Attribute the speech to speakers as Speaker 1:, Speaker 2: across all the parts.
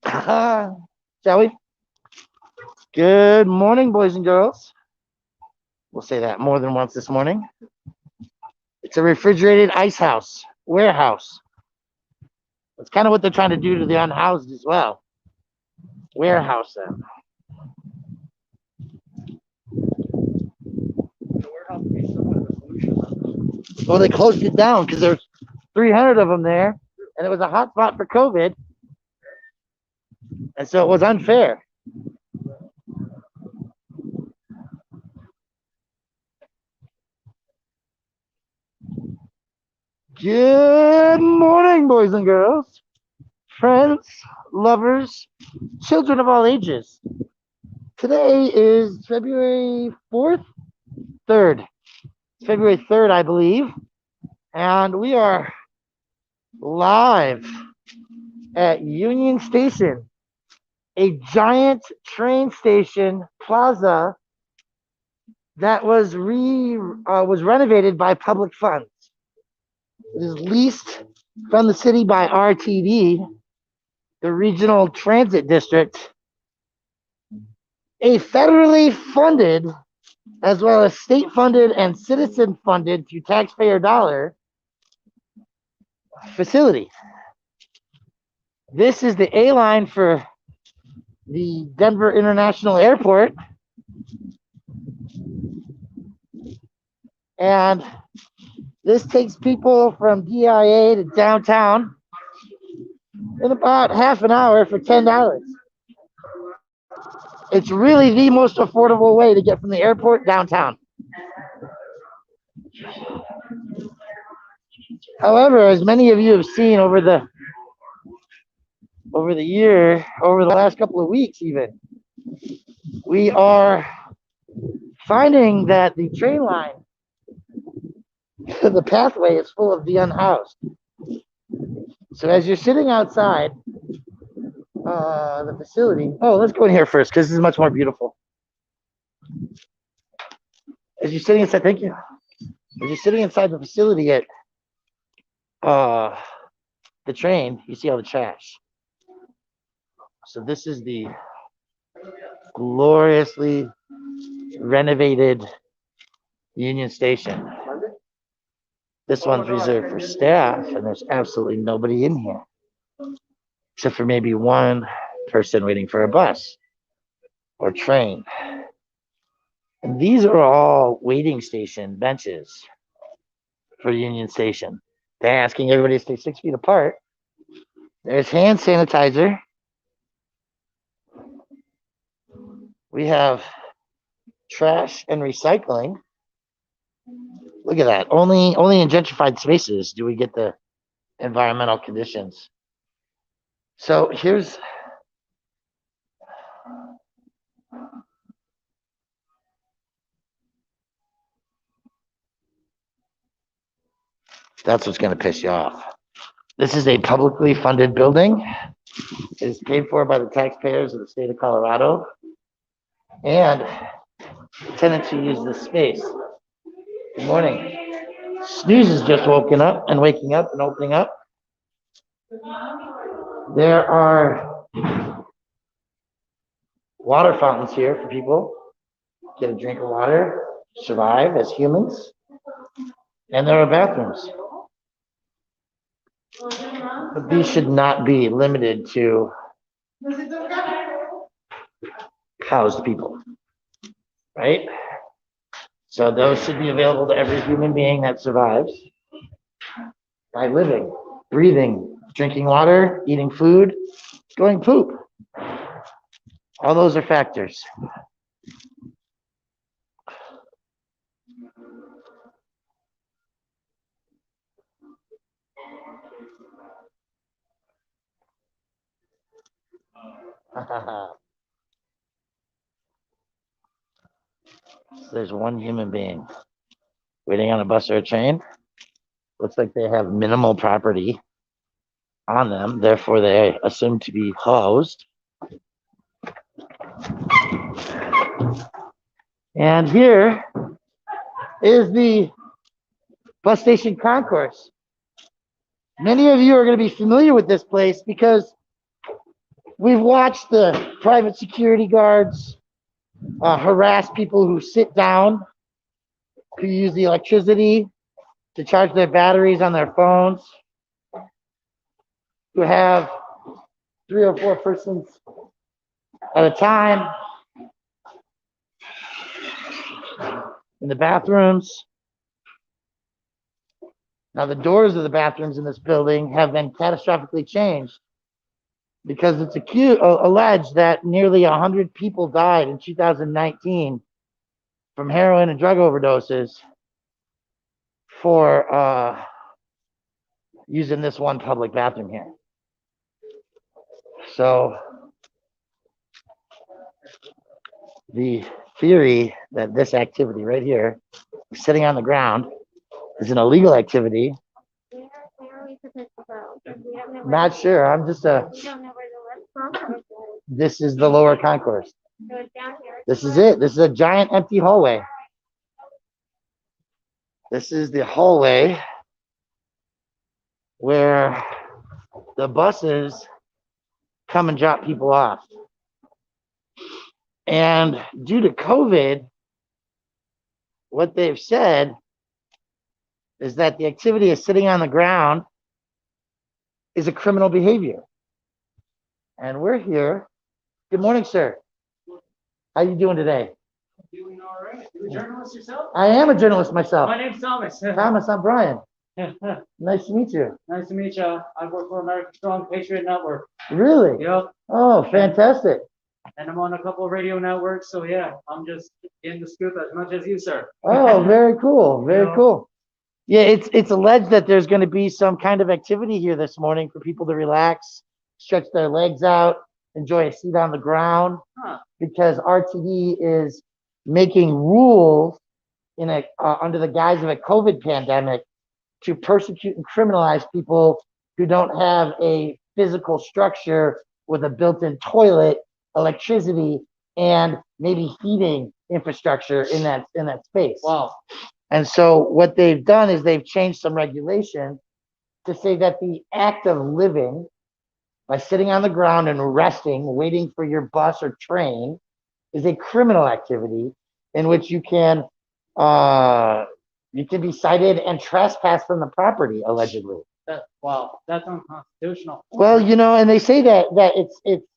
Speaker 1: Shall we? Good morning, boys and girls. We'll say that more than once this morning. It's a refrigerated ice house, warehouse. That's kind of what they're trying to do to the unhoused as well. Warehouse them. Well, they closed it down because there's 300 of them there, and it was a hot spot for COVID, and so it was unfair. Good morning, boys and girls, friends, lovers, children of all ages. Today is February 4th, 3rd. It's February 3rd, I believe, and we are live at Union Station, a giant train station plaza that was renovated by public funds. It is leased from the city by RTD, the Regional Transit District, a federally funded as well as state funded and citizen funded through taxpayer dollar facility. This is the A line for the Denver International Airport. And this takes people from DIA to downtown in about half an hour for $10. It's really the most affordable way to get from the airport downtown. However, as many of you have seen over the last couple of weeks even, we are finding that the train line, the pathway is full of the unhoused. So as you're sitting outside the facility, let's go in here first because this is much more beautiful. As you're sitting inside, thank you. As you're sitting inside the facility at the train, you see all the trash. So this is the gloriously renovated Union Station. This one's reserved for staff, and there's absolutely nobody in here, except for maybe one person waiting for a bus or train. And these are all waiting station benches for Union Station. They're asking everybody to stay 6 feet apart. There's hand sanitizer. We have trash and recycling. Look at that. Only in gentrified spaces do we get the environmental conditions. So that's what's going to piss you off. This is a publicly funded building. It is paid for by the taxpayers of the state of Colorado. And tenants who use this space. Good morning. Snooze has just waking up and opening up. There are water fountains here for people. Get a drink of water, survive as humans. And there are bathrooms. But these should not be limited to housed people, right? So those should be available to every human being that survives by living, breathing, drinking water, eating food, going poop. All those are factors. There's one human being waiting on a bus or a train. Looks like they have minimal property on them, therefore they are assumed to be housed. And here is the bus station concourse. Many of you are going to be familiar with this place because We've watched the private security guards harass people who sit down, who use the electricity to charge their batteries on their phones, who have 3 or 4 persons at a time in the bathrooms. Now, the doors of the bathrooms in this building have been catastrophically changed because it's alleged that nearly 100 people died in 2019 from heroin and drug overdoses for using this one public bathroom here. So the theory that this activity right here, sitting on the ground, is an illegal activity.
Speaker 2: Where are we supposed to go?
Speaker 1: Not sure. I'm just a.
Speaker 2: We don't know where the left concourse is.
Speaker 1: This is the lower concourse.
Speaker 2: So it's down here.
Speaker 1: This is it. This is a giant empty hallway. This is the hallway where the buses come and drop people off. And due to COVID, what they've said is that the activity of sitting on the ground is a criminal behavior. And we're here. Good morning, sir. How you doing today?
Speaker 3: Doing all right. You a journalist yourself?
Speaker 1: I am a journalist myself.
Speaker 3: My name's Thomas.
Speaker 1: Thomas, I'm Brian. Nice to meet you.
Speaker 3: Nice to meet you. I work for American Strong Patriot Network.
Speaker 1: Really?
Speaker 3: Yep.
Speaker 1: Oh, fantastic.
Speaker 3: And I'm on a couple of radio networks, so yeah, I'm just getting the scoop as much as you, sir.
Speaker 1: Oh, very cool. Very
Speaker 3: Yeah.
Speaker 1: cool. Yeah, it's alleged that there's going to be some kind of activity here this morning for people to relax, stretch their legs out, enjoy a seat on the ground,
Speaker 3: Huh.
Speaker 1: because RTD is making rules in a under the guise of a COVID pandemic to persecute and criminalize people who don't have a physical structure with a built-in toilet, electricity, and maybe heating infrastructure in that space.
Speaker 3: Wow.
Speaker 1: And so what they've done is they've changed some regulation to say that the act of living by sitting on the ground and resting, waiting for your bus or train, is a criminal activity in which you can be cited and trespass from the property, allegedly.
Speaker 3: Wow, that's unconstitutional.
Speaker 1: Well, and they say that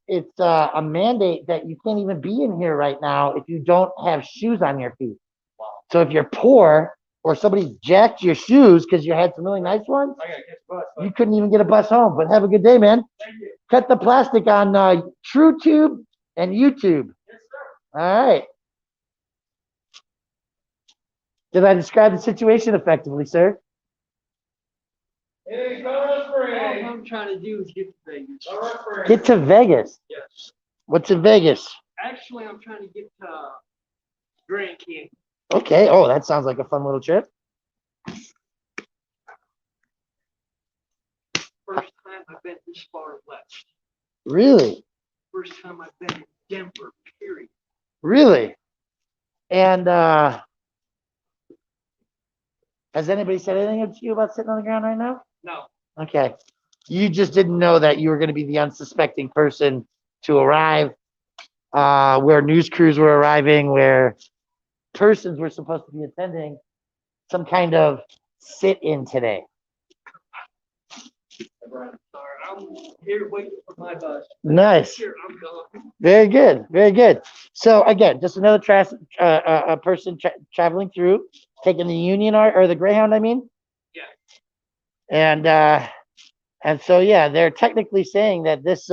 Speaker 1: it's a mandate that you can't even be in here right now if you don't have shoes on your feet.
Speaker 3: Wow.
Speaker 1: So if you're poor or somebody jacked your shoes because you had some really nice ones,
Speaker 3: I gotta catch a bus.
Speaker 1: you couldn't even get a bus home. But have a good day, man.
Speaker 3: Thank you.
Speaker 1: Cut the plastic on TrueTube and YouTube.
Speaker 3: Yes, sir.
Speaker 1: All right. Did I describe the situation effectively, sir?
Speaker 3: Hey,
Speaker 4: All I'm trying to do is get to Vegas.
Speaker 1: Get to Vegas.
Speaker 4: Yes.
Speaker 1: What's in Vegas?
Speaker 4: Actually, I'm trying to get to Grand Canyon.
Speaker 1: Okay. Oh, that sounds like a fun little trip.
Speaker 4: First time I've been this far west.
Speaker 1: Really?
Speaker 4: First time I've been in Denver, period.
Speaker 1: Really? And has anybody said anything to you about sitting on the ground right now?
Speaker 4: No.
Speaker 1: Okay. You just didn't know that you were going to be the unsuspecting person to arrive, where news crews were arriving, where persons were supposed to be attending some kind of sit-in today.
Speaker 4: Sorry, I'm here waiting for my bus.
Speaker 1: Nice.
Speaker 4: Sure, I'm gone.
Speaker 1: Very good. Very good. So again, just another a person traveling through, taking the Union or the Greyhound, I mean.
Speaker 4: Yeah.
Speaker 1: And so yeah, they're technically saying that this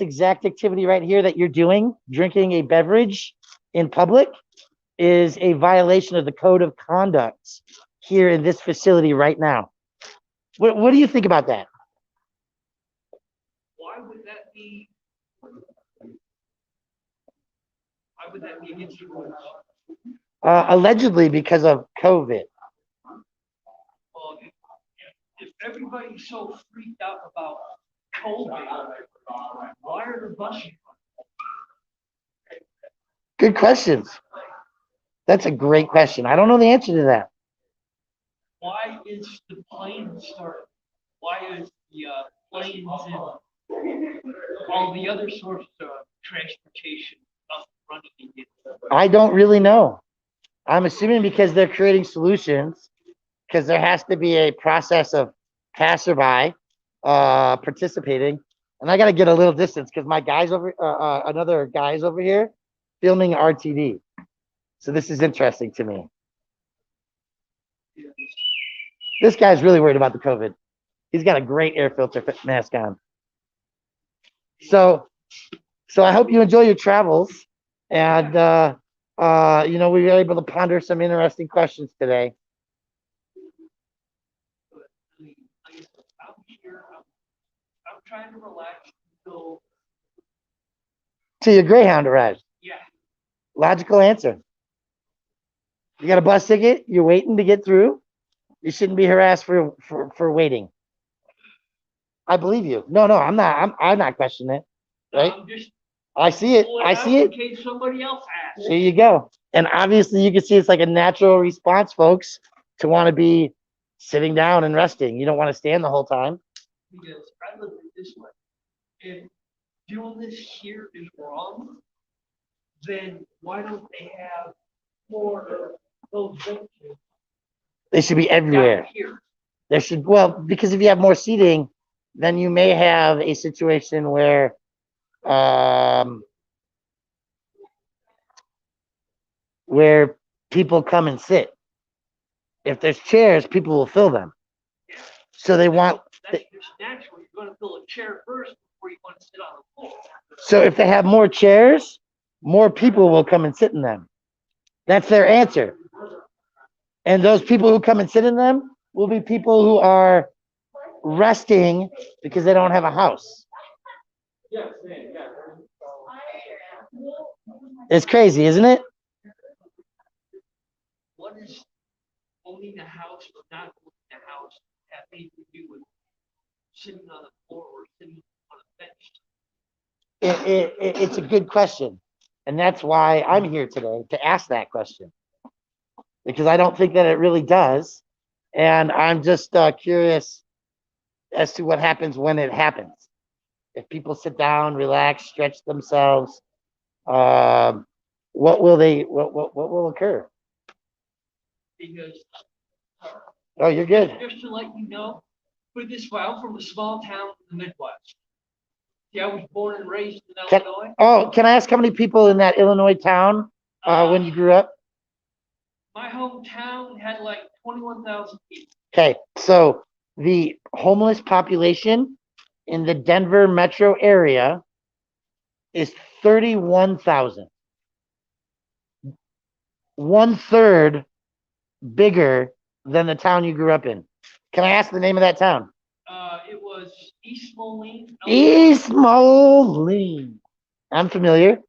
Speaker 1: exact activity right here that you're doing, drinking a beverage in public, is a violation of the code of conduct here in this facility right now. What do you think about that?
Speaker 4: Why would that be? Why would that be against the rules?
Speaker 1: Allegedly because of COVID.
Speaker 4: Well, if everybody's so freaked out about COVID, why are the buses?
Speaker 1: Good questions. That's a great question. I don't know the answer to that.
Speaker 4: Why is the plane started? Why is the planes all the other sources of transportation up running again.
Speaker 1: I don't really know. I'm assuming because they're creating solutions, because there has to be a process of passerby participating. And I got to get a little distance because my guy's another guy's over here filming RTD. So this is interesting to me. This guy's really worried about the COVID. He's got a great air filter mask on. So I hope you enjoy your travels. And, we were able to ponder some interesting questions today.
Speaker 4: But I mean, like I said, I'm here. I'm trying to relax until
Speaker 1: Till your Greyhound arrives.
Speaker 4: yeah.
Speaker 1: Logical answer. You got a bus ticket. You're waiting to get through. You shouldn't be harassed for waiting. I believe you. No, I'm not. I'm not questioning it. Right?
Speaker 4: I'm just
Speaker 1: I see it.
Speaker 4: pulling
Speaker 1: I
Speaker 4: out
Speaker 1: see
Speaker 4: in
Speaker 1: it.
Speaker 4: case somebody else asks.
Speaker 1: There you go. And obviously, you can see it's like a natural response, folks, to want to be sitting down and resting. You don't want to stand the whole time.
Speaker 4: Because I look at it this way. If doing this here is wrong, then why don't they have more of those benches
Speaker 1: They should be
Speaker 4: down
Speaker 1: everywhere.
Speaker 4: here?
Speaker 1: There should, well, because if you have more seating, then you may have a situation where where people come and sit. If there's chairs, people will fill them. So they want.
Speaker 4: That's just natural. You're going to fill a chair first before you want to sit on the floor.
Speaker 1: So if they have more chairs, more people will come and sit in them. That's their answer. And those people who come and sit in them will be people who are resting because they don't have a house. It's crazy, isn't it?
Speaker 4: What is owning a house or not owning a house have anything to do with sitting on the floor or sitting on a bench?
Speaker 1: It's a good question. And that's why I'm here today to ask that question. Because I don't think that it really does. And I'm just curious as to what happens when it happens. If people sit down, relax, stretch themselves, what will occur?
Speaker 4: Because
Speaker 1: Oh, you're good.
Speaker 4: just to let you know, put it this way, I'm from a small town in the Midwest. See, I was born and raised in Illinois.
Speaker 1: Can I ask how many people in that Illinois town when you grew up?
Speaker 4: My hometown had like 21,000 people.
Speaker 1: Okay, so the homeless population in the Denver metro area is 31,000. 1/3 bigger than the town you grew up in. Can I ask the name of that town?
Speaker 4: It was East Moline.
Speaker 1: East Moline. I'm familiar.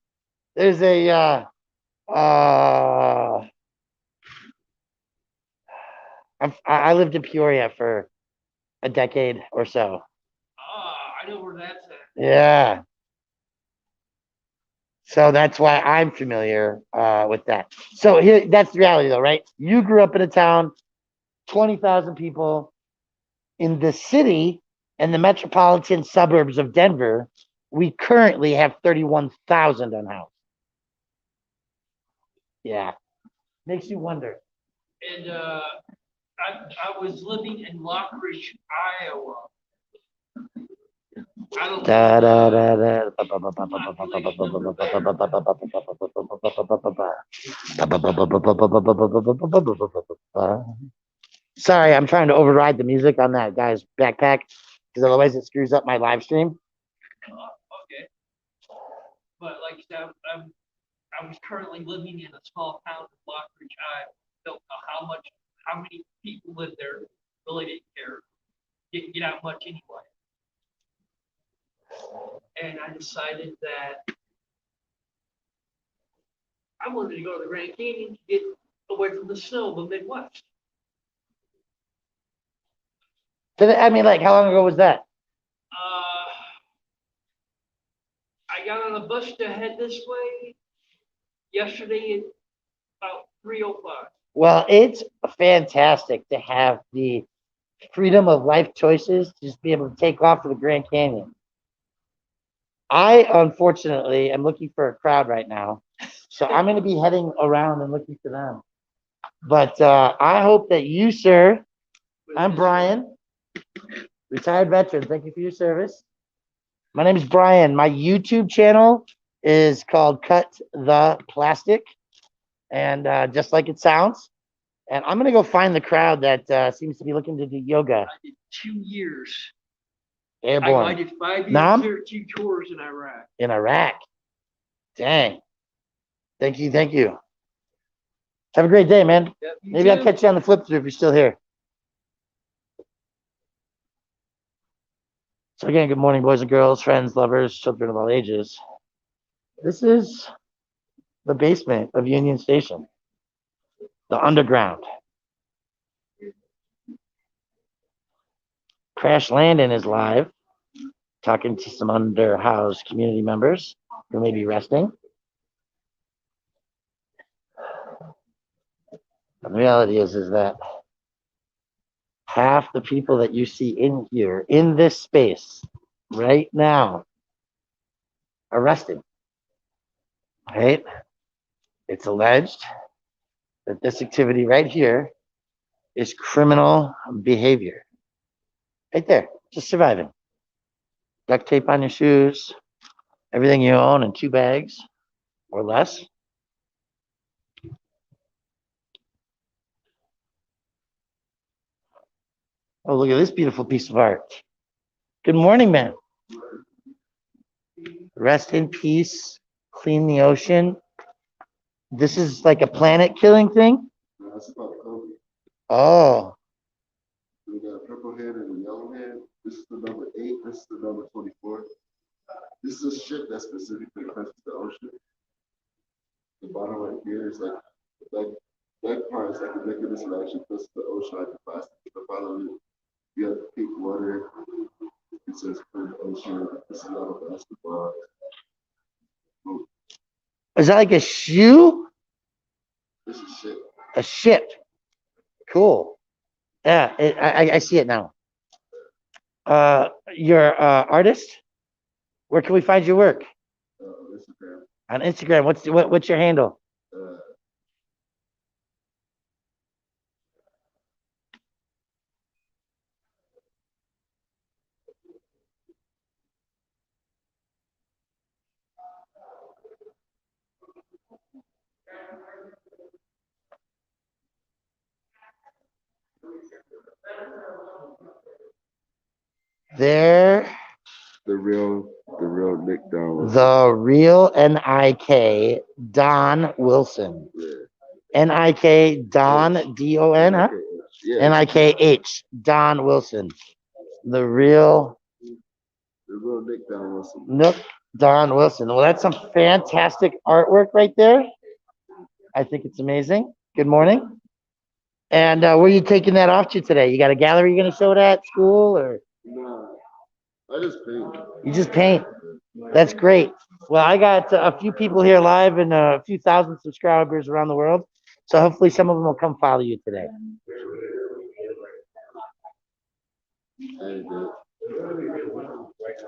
Speaker 1: There's a I lived in Peoria for a decade or so.
Speaker 4: I know where that's at.
Speaker 1: Yeah. So that's why I'm familiar with that. So here, that's the reality though, right? You grew up in a town, 20,000 people. In the city and the metropolitan suburbs of Denver, we currently have 31,000 unhoused. Yeah. Makes you wonder.
Speaker 4: And I was living in Lockridge, Iowa. I don't
Speaker 1: Da, da,
Speaker 4: know.
Speaker 1: da, da. Sorry, I'm trying to override the music on that guy's backpack because otherwise it screws up my live stream.
Speaker 4: Okay. But like I said, I was currently living in a small town in Lockridge, Iowa. Don't know how many people live there. Really didn't care. Didn't get out much anyway. And I decided that I wanted to go to the Grand Canyon to get away from the snow of the Midwest.
Speaker 1: I mean, like, how long ago was that?
Speaker 4: I got on a bus to head this way yesterday at about 3:05.
Speaker 1: Well, it's fantastic to have the freedom of life choices to just be able to take off to the Grand Canyon. I unfortunately am looking for a crowd right now. So I'm going to be heading around and looking for them. But I hope that you, sir, I'm Brian, retired veteran. Thank you for your service. My name is Brian. My YouTube channel is called Cut the Plastic. And just like it sounds. And I'm going to go find the crowd that seems to be looking to do yoga.
Speaker 4: I did 2 years. I
Speaker 1: Airborne.
Speaker 4: did 5 years
Speaker 1: Nam?
Speaker 4: there, 2 tours in Iraq.
Speaker 1: In Iraq. Dang. Thank you. Thank you. Have a great day, man.
Speaker 4: Yep, you
Speaker 1: Maybe I'll
Speaker 4: too.
Speaker 1: catch you on the flip through if you're still here. So again, good morning, boys and girls, friends, lovers, children of all ages. This is the basement of Union Station, the underground. Crash Landon is live, talking to some underhoused community members who may be resting. The reality is that half the people that you see in here, in this space, right now, are resting. Right? It's alleged that this activity right here is criminal behavior. Right there, just surviving. Duct tape on your shoes, everything you own in 2 bags or less. Oh, look at this beautiful piece of art. Good morning, man. Rest in peace, clean the ocean. This is like a planet killing thing?
Speaker 5: No, that's about COVID.
Speaker 1: Oh,
Speaker 5: We got a purple head and a yellow head. This is the number 8. This is the number 24. This is a ship that specifically touches the ocean. The bottom right here is like that part is like the mechanism that actually touches the ocean like the plastic. The bottom of it, you have the pink water. It says clean ocean. This is not a basketball.
Speaker 1: is that like a shoe?
Speaker 5: This is shit.
Speaker 1: A ship. Cool. Yeah, I see it now. You're artist? Where can we find your work?
Speaker 5: Instagram.
Speaker 1: On Instagram. What's your handle? There.
Speaker 5: The real Nick Down.
Speaker 1: The real Nik Don Wilson. Nik Don Don, huh?
Speaker 5: Yeah.
Speaker 1: Nikh Don Wilson. The real
Speaker 5: Nick Down Wilson.
Speaker 1: Nook Don Wilson. Well, that's some fantastic artwork right there. I think it's amazing. Good morning. And where are you taking that off to today? You got a gallery you're going to show it at school, or
Speaker 5: Nah, I just paint.
Speaker 1: you just paint? That's great. Well, I got a few people here live and a few thousand subscribers around the world. So hopefully some of them will come follow you today.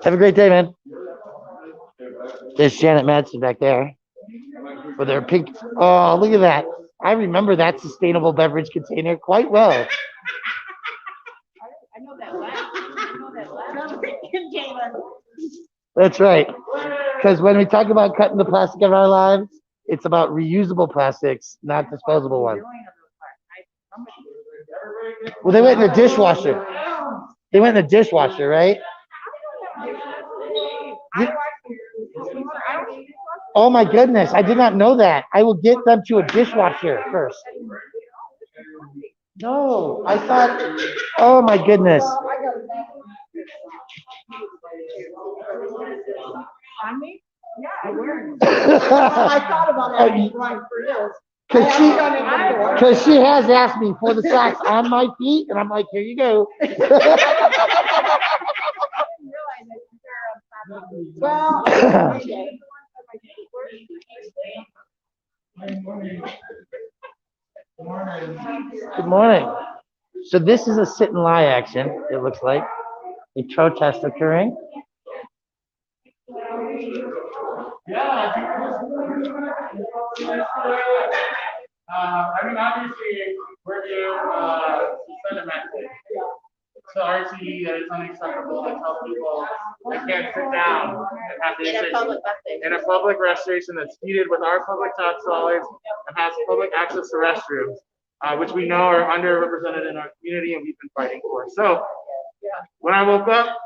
Speaker 1: Have a great day, man. There's Janet Madsen back there with her pink. Oh, look at that. I remember that sustainable beverage container quite well.
Speaker 6: I know that last container.
Speaker 1: That's right. Because when we talk about cutting the plastic of our lives, it's about reusable plastics, not disposable ones. Well, they went in the dishwasher. They went in the dishwasher, right? Oh my goodness, I did not know that. I will get them to a dishwasher first. No, I thought, oh my goodness.
Speaker 6: On me? Yeah, I wear it. I thought about it right for this.
Speaker 1: Because she has asked me for the socks on my feet, and I'm like, here you go.
Speaker 6: Well,
Speaker 1: Good morning. So this is a sit and lie action, it looks like. A protest occurring.
Speaker 7: Yeah, I think I mean, obviously, we're here to send a message to RTE that it's unacceptable to tell people they can't sit down and have this in a public restroom that's heated with our public tax dollars and has public access to restrooms, which we know are underrepresented in our community and we've been fighting for. So when I woke up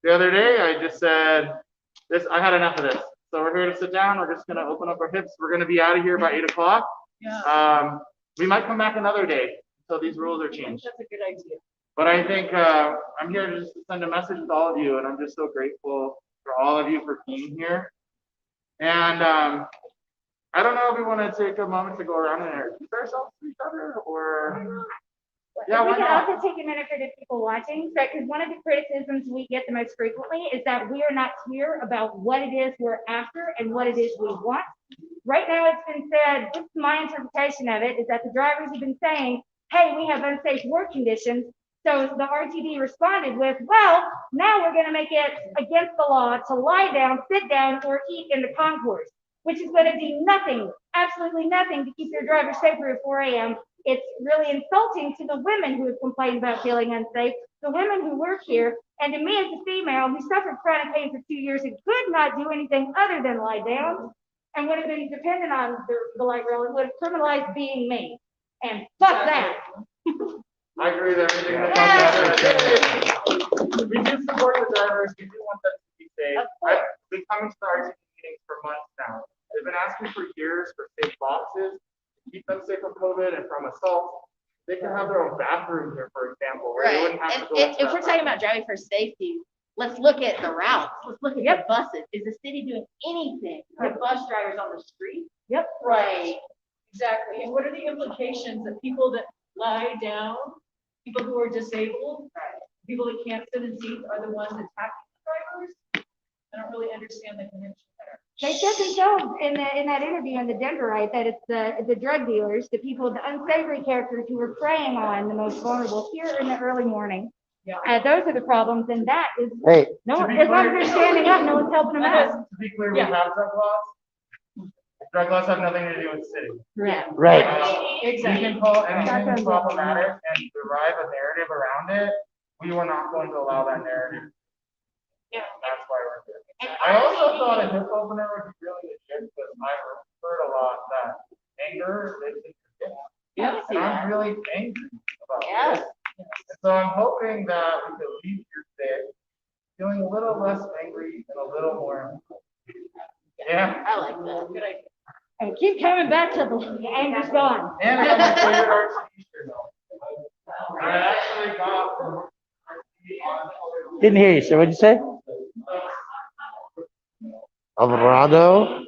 Speaker 7: the other day, I just said, I had enough of this. So we're here to sit down. We're just going to open up our hips. We're going to be out of here by 8 o'clock. We might come back another day until these rules are changed.
Speaker 6: That's a good idea.
Speaker 7: But I think I'm here just to send a message to all of you, and I'm just so grateful for all of you for being here. And I don't know if we want to take a moment to go around and introduce ourselves to each other, or yeah,
Speaker 2: we
Speaker 7: why
Speaker 2: can
Speaker 7: not?
Speaker 2: also take a minute for the people watching, because one of the criticisms we get the most frequently is that we are not clear about what it is we're after and what it is we want. Right now, it's been said, this is my interpretation of it, is that the drivers have been saying, hey, we have unsafe work conditions. So the RTD responded with, well, now we're going to make it against the law to lie down, sit down, or eat in the concourse, which is going to do nothing, absolutely nothing to keep your driver safer at 4 a.m. It's really insulting to the women who have complained about feeling unsafe, the women who work here, and to me as a female who suffered chronic pain for 2 years and could not do anything other than lie down and would have been dependent on the light rail and would have criminalized being me. And fuck that.
Speaker 7: I agree with everything that said. We do support the drivers. We do want them to be safe. I've been coming to the RTD meetings for months now. They've been asking for years for safe boxes, to keep them safe from COVID and from assault. They can have their own bathroom here, for example, where they wouldn't have to go into
Speaker 8: If we're talking about driving for safety, let's look at the routes. Let's look at the buses. Is the city doing anything for bus drivers on the street?
Speaker 6: Yep.
Speaker 8: Right.
Speaker 6: Exactly. And what are the implications of people that lie down, people who are disabled, people that can't sit in seats are the ones attacking the drivers? I don't really understand the connection there.
Speaker 2: They said themselves in that interview in the Denverite that it's the drug dealers, the people, the unsavory characters who are preying on the most vulnerable here in the early morning.
Speaker 6: Yeah.
Speaker 2: Those are the problems, and that is
Speaker 1: Hey,
Speaker 2: no one, as long as they're standing up, no one's helping them out.
Speaker 7: To be clear, we have drug laws. Drug laws have nothing to do with the city.
Speaker 2: Right.
Speaker 1: right.
Speaker 7: You can call anything problematic and derive a narrative around it. We were not going to allow that narrative.
Speaker 8: Yeah.
Speaker 7: That's why we're here. I also thought a hip opener would be really legit because I've heard a lot that anger lives in your hip.
Speaker 8: Yeah.
Speaker 7: And I'm really angry about
Speaker 8: Yes.
Speaker 7: this. And so I'm hoping that we can leave here today feeling a little less angry and a little more. Yeah.
Speaker 8: I like that.
Speaker 6: Good idea.
Speaker 2: And keep coming back to the anger's gone.
Speaker 7: And I got my favorite RTD shirt on. I actually got from RTD on.
Speaker 1: Didn't hear you, sir. What'd you say? Alvarado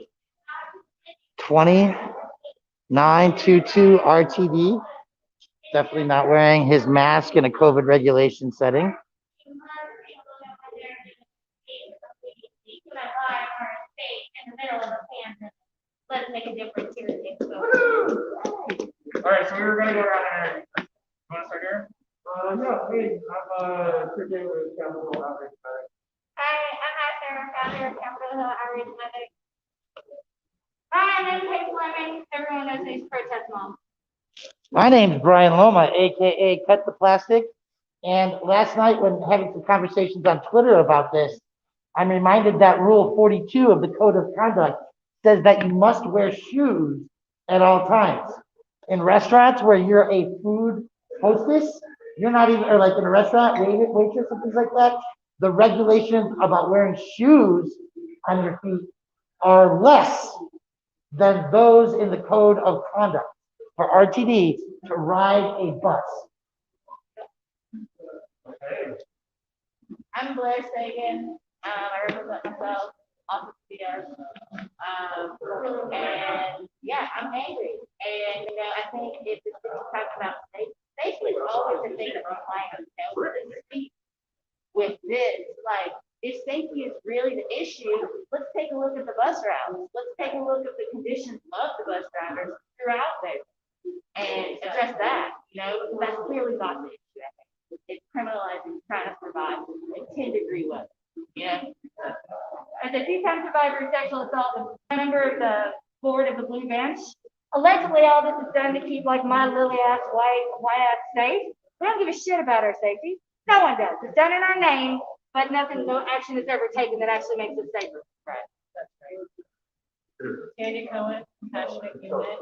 Speaker 1: 2922 RTD. Definitely not wearing his mask in a COVID regulation setting.
Speaker 2: Let's make a difference here.
Speaker 7: All right, so we were going to go around and you want to start here? No, please. I'm Cricket with Capital Outreach.
Speaker 2: Hi, I'm Heather, founder of Capital Hill Outreach Medic. Hi, I'm Kate Fleming. Everyone knows these protest moms.
Speaker 1: My name's Brian Loma, aka Cut the Plastic. And last night, when having some conversations on Twitter about this, I'm reminded that Rule 42 of the Code of Conduct says that you must wear shoes at all times. In restaurants where you're a food hostess, you're not even, or like in a restaurant, waitress and things like that, the regulations about wearing shoes on your feet are less than those in the Code of Conduct for RTD to ride a bus.
Speaker 8: I'm Blair Sagan. I represent myself off of CR. And yeah, I'm angry. And I think if the city talks about safety is always a thing that we're flying on the tail with this. Like, if safety is really the issue, let's take a look at the bus routes. Let's take a look at the conditions of the bus drivers throughout there and address that, because that's clearly not the issue, I think. It's criminalizing trying to survive in 10-degree weather,
Speaker 2: as a two-time survivor of sexual assault, and member of the board of the Blue Bench. Allegedly, all this is done to keep like my lily ass white ass safe. We don't give a shit about our safety. No one does. It's done in our name, but no action is ever taken that actually makes it safer.
Speaker 6: Right, that's right. Candy Cohen, compassionate unit.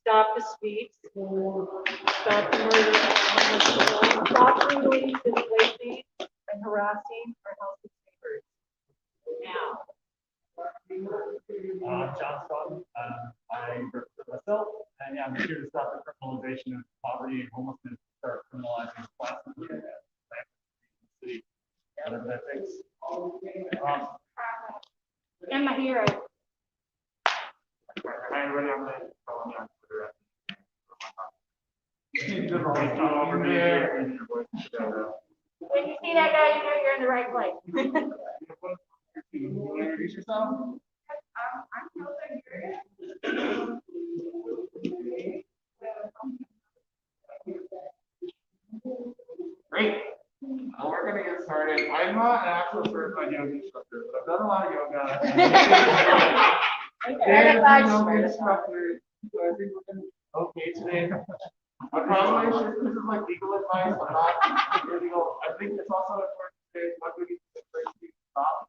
Speaker 6: Stop the sweeps. Stop the murder of homeless people. Stop illegally displacing and harassing our healthy neighbors. Now.
Speaker 7: John Stoughton. I represent myself, and yeah, I'm here to stop the criminalization of poverty and homelessness, start criminalizing classes in the city, whatever that takes.
Speaker 2: And my hero.
Speaker 7: Hi, everybody, I'm going to follow me on Twitter.
Speaker 2: When you see that guy, you know you're in the right place.
Speaker 7: You want to introduce yourself? Great. Well, we're gonna get started. I'm not an actual certified yoga instructor, but I've done a lot of yoga. And I'm a yoga instructor, so I think we're gonna be okay today. I probably should, this is like legal advice. I'm not illegal. I think it's also important to say what we need to stop.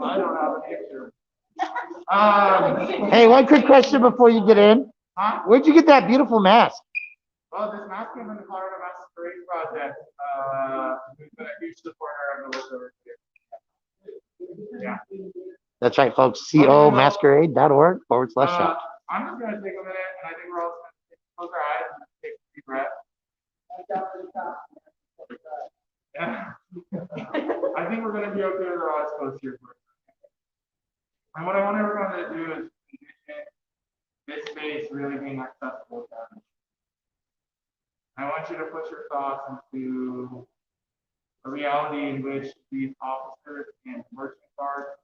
Speaker 7: I don't have an answer.
Speaker 1: Hey, one quick question before you get in.
Speaker 7: Huh?
Speaker 1: Where'd you get that beautiful mask?
Speaker 7: Well, this mask came from the Colorado Masquerade Project. We've been a huge supporter of the work over here. Yeah.
Speaker 1: That's right, folks. comasquerade.org/shop.
Speaker 7: I'm just going to take a minute, and I think we're all going to close our eyes and take a deep breath. Yeah. I think we're going to be okay with our eyes closed here for a second. And what I want everyone to do is envision this space really being accessible to everyone. I want you to put your thoughts into a reality in which these officers and merchant guards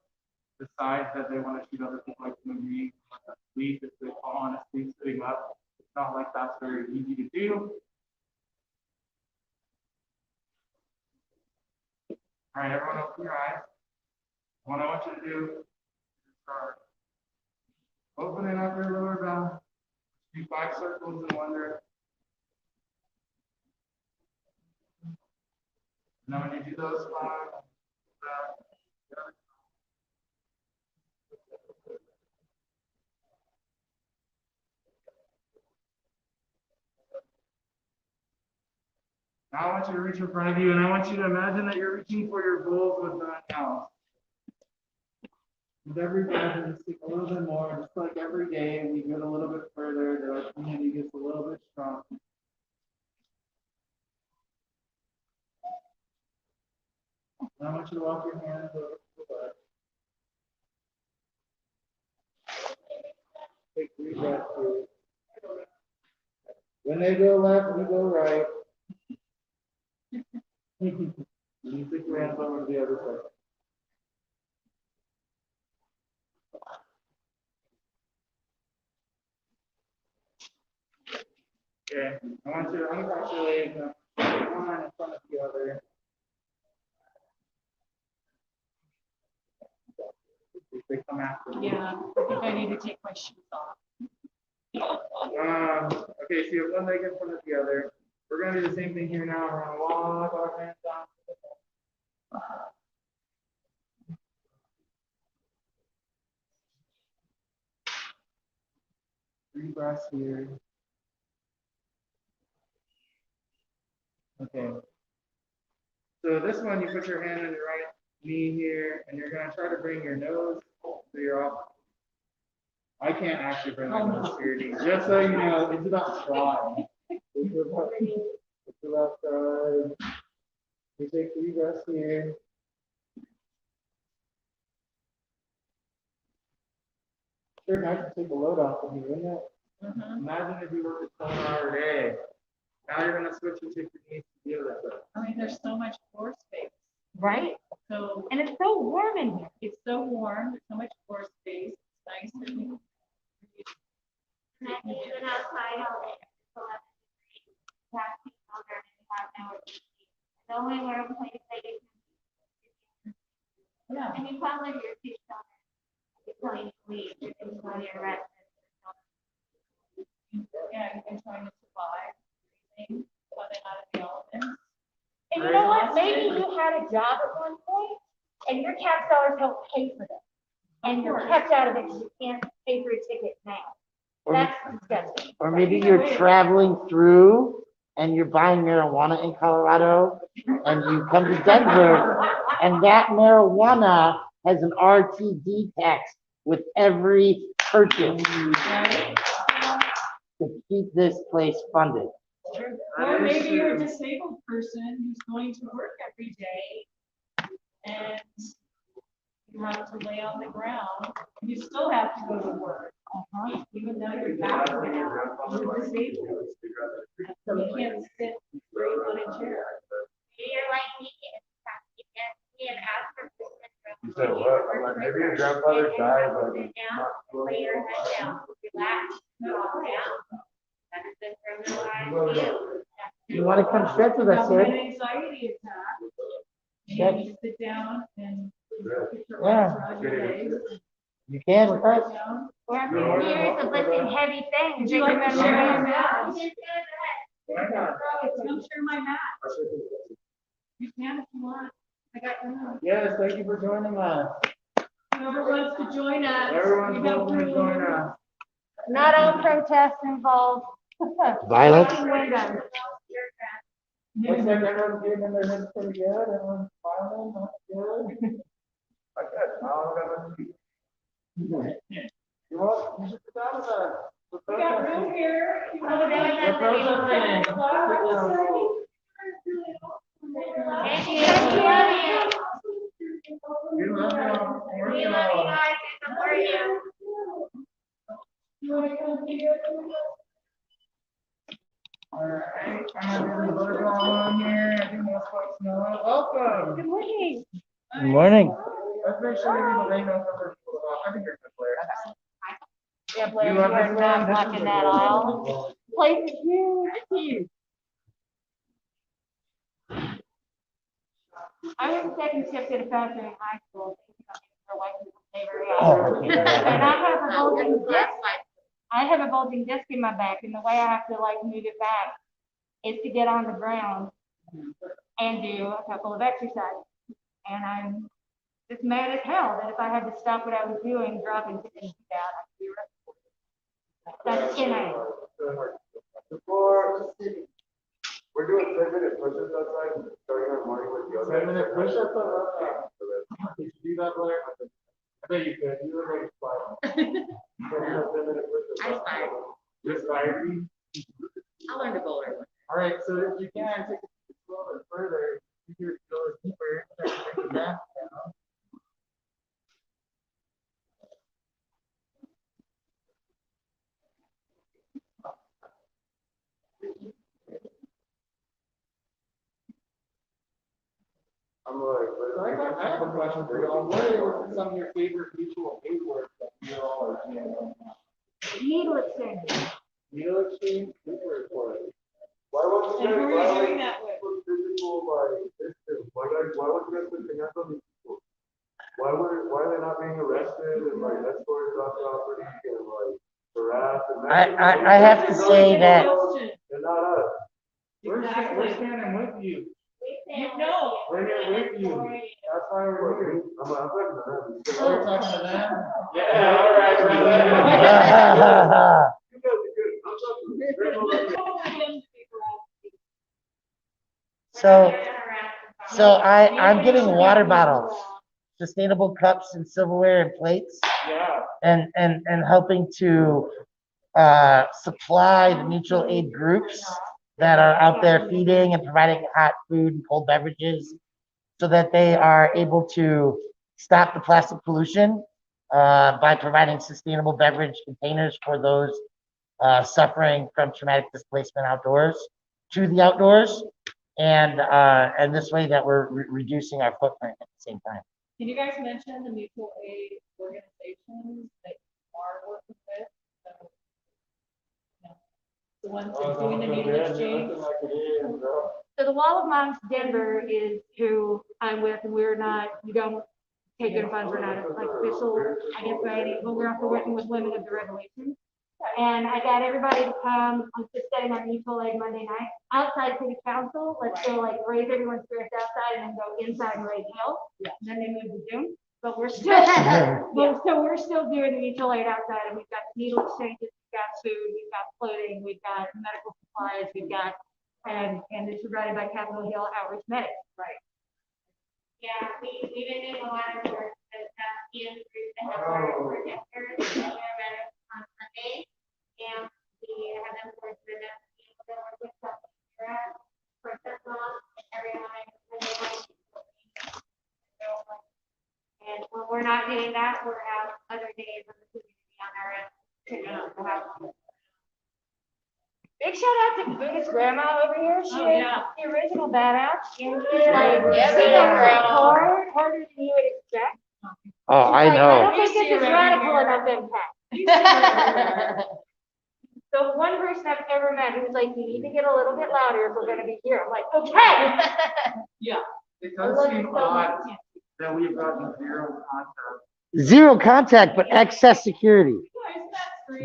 Speaker 7: decide that they want to shoot other people like human beings, sleep if they fall on a sleep sitting up. It's not like that's very easy to do. All right, everyone open your eyes. What I want you to do is start opening up your lower back. Do 5 circles in one direction. Now when you do those 5, now I want you to reach in front of you, and I want you to imagine that you're reaching for your goals with that house. With every breath, just take a little bit more, just like every day, we get a little bit further, the community gets a little bit stronger. And I want you to walk your hands over to the left. Take 3 breaths here. When they go left, we go right. You take your hands over to the other side. Okay, I want you to uncross your legs, one in front of the other. They come after me.
Speaker 6: Yeah, I think I need to take my shoes off.
Speaker 7: Okay, so you have one leg in front of the other. We're going to do the same thing here now. We're going to walk our hands down. 3 breaths here. Okay. So this one, you put your hand on your right knee here, and you're going to try to bring your nose to your up. I can't actually bring my nose to your knee. Just so you know, it's about trying. It's about trying. You take 3 breaths here. Sure nice to take a load off of you, isn't it? Imagine if you worked a 12-hour day. Now you're going to switch and take your knees to the other side.
Speaker 6: I mean, there's so much floor space.
Speaker 2: Right?
Speaker 6: So,
Speaker 2: And it's so warm in here.
Speaker 6: it's so warm, there's so much floor space. It's nice to be.
Speaker 8: And even outside all day, it's 11 degrees. Have people there and have no. The only warm place they can.
Speaker 6: Yeah.
Speaker 8: And you probably your two children, you're playing weed, you're playing harassment.
Speaker 6: Yeah, and trying to survive, breathing, coming out of the elements.
Speaker 2: And you know what? Maybe you had a job at one point and your tax dollars helped pay for them. And you're kept out of it because you can't pay for a ticket now.
Speaker 1: Or-
Speaker 2: That's disgusting.
Speaker 1: Or maybe you're traveling through and you're buying marijuana in Colorado and you come to Denver and that marijuana has an RTD tax with every purchase to keep this place funded.
Speaker 6: Or maybe you're a disabled person who's going to work every day and you have to lay on the ground, you still have to go to work. Even though you're back now, you're disabled. So you can't sit straight on a chair.
Speaker 8: You're like me, you can't ask for permission.
Speaker 5: You said what? I'm like, maybe your grandfather died, but
Speaker 8: Sit down, lay your head down, relax, calm down. That's been criminalized you.
Speaker 1: You want to come sit with us,
Speaker 6: Have an
Speaker 1: sir?
Speaker 6: anxiety attack.
Speaker 1: Yes.
Speaker 6: You sit down and put your
Speaker 1: Yeah.
Speaker 6: arms around your legs.
Speaker 1: You can with us.
Speaker 6: Down.
Speaker 2: Or I'm serious of lifting heavy things.
Speaker 6: Would you like to share your mat?
Speaker 8: You just said that.
Speaker 6: Come share my mat. You can if you want. I got room.
Speaker 7: Yes, thank you for joining us.
Speaker 6: Whoever wants to join us.
Speaker 7: Everyone's
Speaker 6: we have
Speaker 7: welcome to
Speaker 6: room.
Speaker 7: join us.
Speaker 2: Not all protests involve
Speaker 1: Violence?
Speaker 2: breaking windows.
Speaker 7: Looks like everyone's getting in their heads pretty good. Everyone's smiling, that's good. I guess, I don't got much to do. You want, you should sit down with us.
Speaker 6: We got room here. You want to
Speaker 7: We're protesting. Sit down.
Speaker 8: Thank you.
Speaker 7: We love y'all. We're
Speaker 8: We love you
Speaker 7: y'all.
Speaker 8: guys and support you.
Speaker 6: You want to come here?
Speaker 7: All right, I'm gonna do a little drama on here. I think most folks know it. Welcome.
Speaker 2: Good morning.
Speaker 1: Good morning.
Speaker 7: Let's make sure they know some people. I think you're a good player.
Speaker 2: Yeah, Blair,
Speaker 7: You
Speaker 2: you
Speaker 7: want
Speaker 2: are
Speaker 7: this
Speaker 2: not
Speaker 7: one? This is
Speaker 2: blocking
Speaker 7: a
Speaker 2: that
Speaker 7: good
Speaker 2: aisle.
Speaker 7: one.
Speaker 2: Place is huge. I was a second shift at a factory in high school. For white people to stay very
Speaker 1: Oh,
Speaker 2: out.
Speaker 1: okay.
Speaker 2: And I have a bulging disc. I have a bulging disc in my back, and the way I have to like move it back is to get on the ground and do a couple of exercises. And I'm just mad as hell that if I had to stop what I was doing, dropping and do that, I'd be arrested. That's NA.
Speaker 5: Before, we're doing 10-minute push-ups outside, starting our morning with yoga.
Speaker 7: 10-minute push-ups outside? Did you do that, Blair? I bet you could. You look like a spider.
Speaker 8: I aspire.
Speaker 7: You aspire?
Speaker 8: I learned to boulder.
Speaker 7: All right, so if you can, take it a little bit further. You can go deeper. Try to bring the mat down.
Speaker 5: I'm like,
Speaker 7: So I have a question for you all. What are some of your favorite mutual aid work that you all are doing right now?
Speaker 2: Needle exchange.
Speaker 7: Needle exchange, super important.
Speaker 5: why won't you
Speaker 6: And who
Speaker 5: guys,
Speaker 6: are you
Speaker 5: why
Speaker 6: doing that with?
Speaker 5: would physical like distance? Why would you guys put your hands on these people? Why are they not being arrested and like escorted off property and like harassed and
Speaker 1: I have to say that
Speaker 5: They're not us.
Speaker 7: We're standing with you.
Speaker 6: You know.
Speaker 7: We're here with you. That's why we're here.
Speaker 5: I'm talking to them.
Speaker 7: We're talking to them? Yeah, all right, brother.
Speaker 5: You guys are good. I'm talking to them.
Speaker 1: So I'm getting water bottles, sustainable cups and silverware and plates,
Speaker 7: Yeah.
Speaker 1: and helping to supply the mutual aid groups that are out there feeding and providing hot food and cold beverages so that they are able to stop the plastic pollution by providing sustainable beverage containers for those suffering from traumatic displacement outdoors to the outdoors. And this way that we're reducing our footprint at the same time.
Speaker 6: Can you guys mention the mutual aid organizations that you are working with? So, you know, the ones that are doing the needle exchange.
Speaker 2: So the Wall of Moms Denver is who I'm with, and we're not, you don't take-in funds were not like official, I guess, by any, but we're also working with women of the revolution. And I got everybody to come, I'm just getting on mutual aid Monday night, outside city council, let's go like raise everyone's spirits outside and then go inside and raise hell. Then they move to Zoom, but we're still, so we're still doing the mutual aid outside, and we've got needle exchanges, we've got food, we've got clothing, we've got medical supplies, we've got, and it's provided by Capitol Hill Outreach Medics. Right.
Speaker 8: Yeah, we've been doing a lot of work with EM groups that have our projectors and paramedics on Sunday. And we have them work with us, people that work with us, for some long, everyone, and when we're not doing that, we're out other days of the community on our own.
Speaker 2: Big shout out to Buddhist grandma over here. She is the original badass. And she's
Speaker 8: Yeah,
Speaker 2: like,
Speaker 8: grandma.
Speaker 2: harder than you would expect.
Speaker 1: Oh, I
Speaker 2: I
Speaker 1: know.
Speaker 2: don't think this is radical enough impact. So one person I've ever met who's like, you need to get a little bit louder if we're gonna be here. I'm like, okay.
Speaker 7: It does seem odd that we've gotten zero contact.
Speaker 1: Zero contact, but excess security.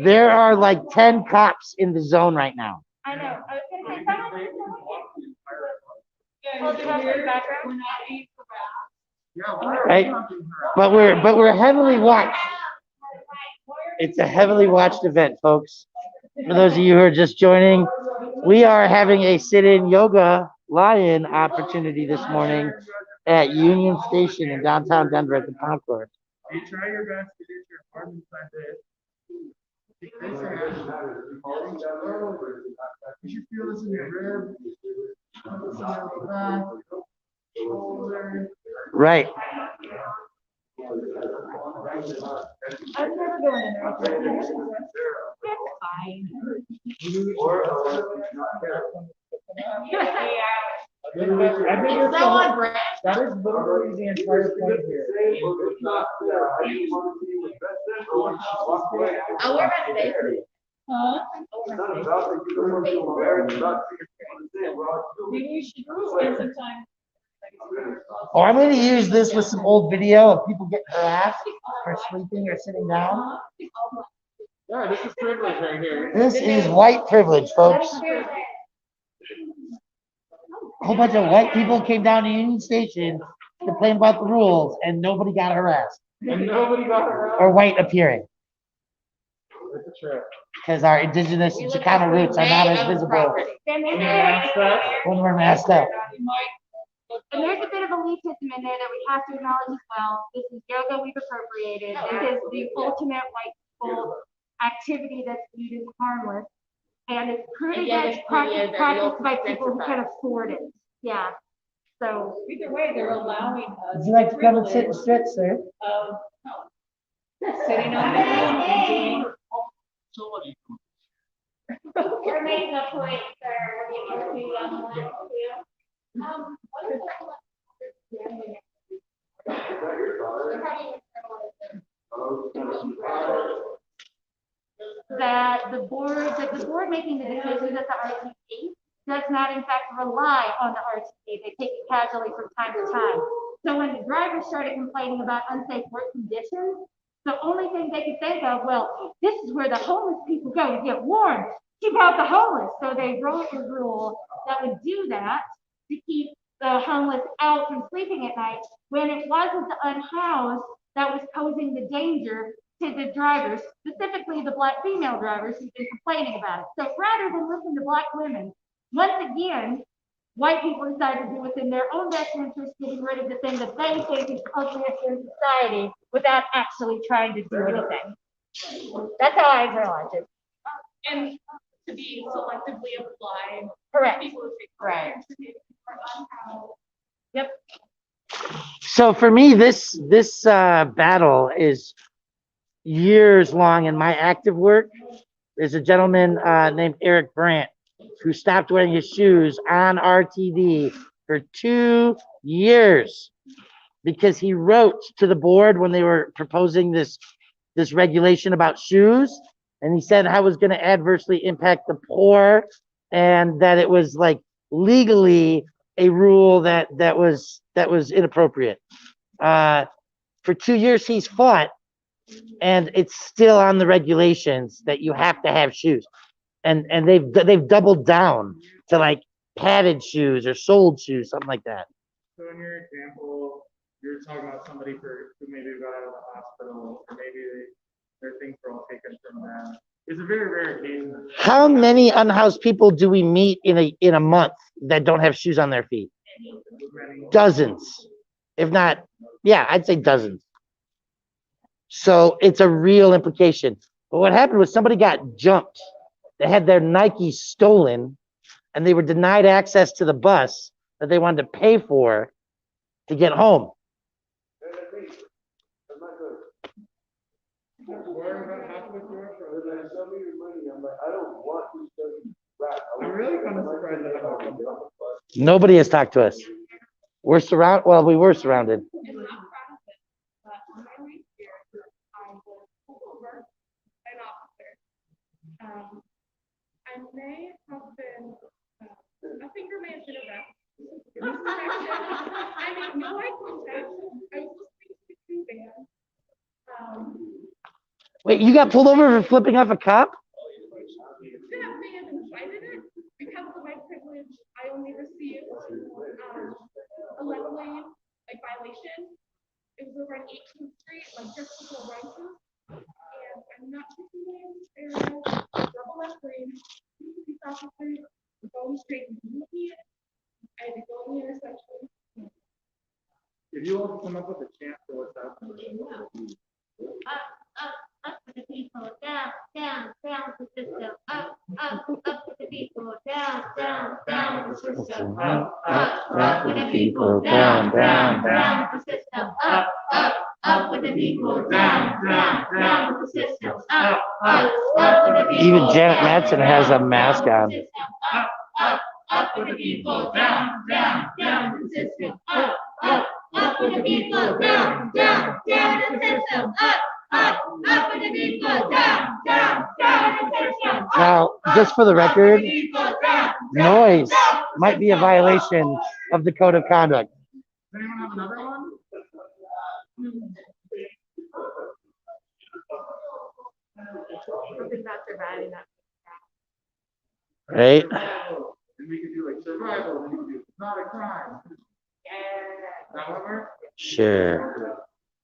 Speaker 1: There are like 10 cops in the zone right now.
Speaker 2: I know. I was gonna say, someone. Oh, do you have some background?
Speaker 1: Right? But we're heavily watched. It's a heavily watched event, folks. For those of you who are just joining, we are having a sit-in yoga lie-in opportunity this morning at Union Station in downtown Denver at the concourse.
Speaker 7: You try your best to get your arm inside you should feel this in your rib. Shoulder.
Speaker 1: Right.
Speaker 2: I'm never going in there. It's fine.
Speaker 3: That is literally the entire point here.
Speaker 8: Oh, we're about to say.
Speaker 6: Maybe you should spend some time.
Speaker 1: Oh, I'm going to use this with some old video of people getting harassed for sleeping or sitting down.
Speaker 7: Yeah, this is privilege right here.
Speaker 1: This is white privilege, folks. A whole bunch of white people came down to Union Station, complained about the rules, and nobody got harassed.
Speaker 7: And nobody got around.
Speaker 1: Or white appearing.
Speaker 7: It's a trip.
Speaker 1: Because our indigenous and Chicano roots are not as visible when we're masked up.
Speaker 2: And there's a bit of elitism in there that we have to acknowledge as well. This is yoga we've appropriated. This is the ultimate white people activity that's viewed as harmless. And it's pretty much practiced by people who can afford it. Yeah. So
Speaker 6: Either way, they're allowing us.
Speaker 1: Would you like to come and sit and stretch, sir?
Speaker 6: Sitting on the ground and doing.
Speaker 8: We're making a point, sir. We're giving you on the line too.
Speaker 2: that the board making the decisions at the RTP does not in fact rely on the RTP. They take it casually from time to time. So when the drivers started complaining about unsafe work conditions, the only thing they could think of, well, this is where the homeless people go to get warm. Keep out the homeless. So they wrote a rule that would do that to keep the homeless out from sleeping at night when it wasn't the unhoused that was posing the danger to the drivers, specifically the Black female drivers who've been complaining about it. So rather than listen to Black women, once again, white people decided to do within their own best interest, getting rid of the thing that they think is ugliest in society without actually trying to do anything. That's how I realized it.
Speaker 6: And to be selectively applied.
Speaker 2: Correct.
Speaker 6: People who take
Speaker 2: Right. Yep.
Speaker 1: So for me, this battle is years long in my active work. There's a gentleman named Eric Brandt who stopped wearing his shoes on RTD for 2 years because he wrote to the board when they were proposing this regulation about shoes, and he said how it was going to adversely impact the poor and that it was like legally a rule that was inappropriate. For For 2 years, he's fought, and it's still on the regulations that you have to have shoes. And they've doubled down to like padded shoes or soled shoes, something like that.
Speaker 7: So in your example, you're talking about somebody who maybe got out of the hospital, or maybe their things were all taken from them. It's a very rare occasion.
Speaker 1: How many unhoused people do we meet in a month that don't have shoes on their feet? Dozens, if not, yeah, I'd say dozens. So it's a real implication. But what happened was somebody got jumped. They had their Nikes stolen, and they were denied access to the bus that they wanted to pay for to get home.
Speaker 7: I'm really kind of surprised that I'm
Speaker 1: Nobody has talked to us. We're surrounded. Well, we were surrounded.
Speaker 9: I may have been, a finger may have been around. I mean, no eye contact. I was listening to the band.
Speaker 1: Wait, you got pulled over for flipping off a cop?
Speaker 9: That may have incited it. Because of my privilege, I only received a level lane like violation. It was over on 18th Street, like just before Rice's. And I'm not taking lanes area, double left lane, police officers, going straight into me. I had to go in the intersection.
Speaker 7: If you all come up with a chant for what's happening.
Speaker 8: Up for the people, down, down, down with the system, up for the people, down, down, down with the system, up with the people, down, down, down with the system, up with the people, down, down, down with the system, up with the people.
Speaker 1: Even Janet Madsen has a mask on.
Speaker 8: Up with the people, down, down, down with the system, up with the people, down, down, down with the system, up with the people, down, down, down with the system.
Speaker 1: Now, just for the record, noise might be a violation of the code of conduct.
Speaker 7: Does anyone have another one?
Speaker 1: Right?
Speaker 7: And we could do like survival, and we could do it's not a crime. That one work?
Speaker 1: Sure.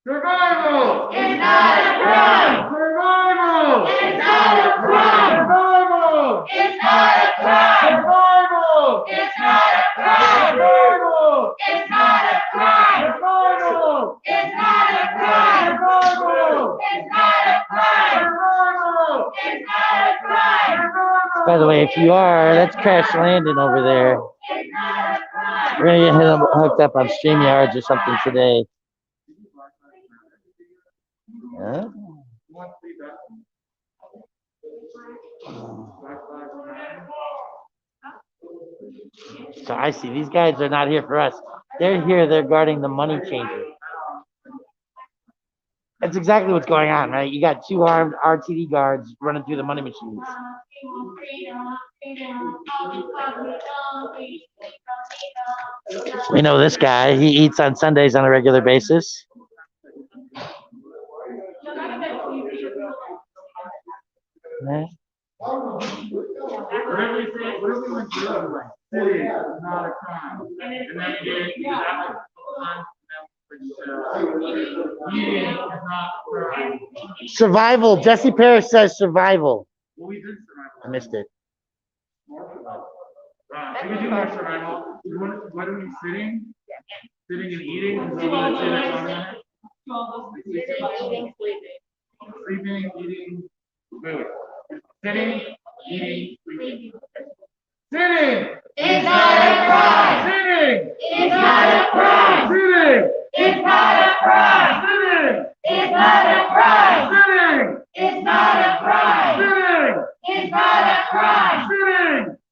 Speaker 7: Survival!
Speaker 8: It's not a crime!
Speaker 7: Survival!
Speaker 8: It's not a crime!
Speaker 7: Survival!
Speaker 8: It's not a crime!
Speaker 7: Survival!
Speaker 8: It's not a crime!
Speaker 7: Survival!
Speaker 8: It's not a crime!
Speaker 7: Survival!
Speaker 8: It's not a crime!
Speaker 7: Survival!
Speaker 8: It's not a crime!
Speaker 7: Survival!
Speaker 8: It's not a crime!
Speaker 1: By the way, if you are, that's Crash Landon over there.
Speaker 8: It's not a crime!
Speaker 1: We're gonna get him hooked up on StreamYards or something today. Huh? So I see these guys are not here for us. They're here, they're guarding the money changer. That's exactly what's going on, right? You got two armed RTD guards running through the money machines. We know this guy. He eats on Sundays on a regular basis. Yeah.
Speaker 7: What if we went through like city is not a crime? And then you have eating is not a crime.
Speaker 1: Survival. Jesse Parrish says survival.
Speaker 7: Well, we did survival.
Speaker 1: I missed it.
Speaker 7: We could do more survival. What are we sitting? Sitting and eating? Is that what it's
Speaker 8: Eating, sleeping.
Speaker 7: Sleeping, eating, food. Sitting, eating, sleeping. Sitting!
Speaker 8: It's not a crime!
Speaker 7: Sitting!
Speaker 8: It's not a crime!
Speaker 7: Sitting!
Speaker 8: It's not a crime!
Speaker 7: Sitting!
Speaker 8: It's not a crime!
Speaker 7: Sitting!
Speaker 8: It's not a crime!
Speaker 7: Sitting!
Speaker 8: It's not a crime!
Speaker 7: Sitting!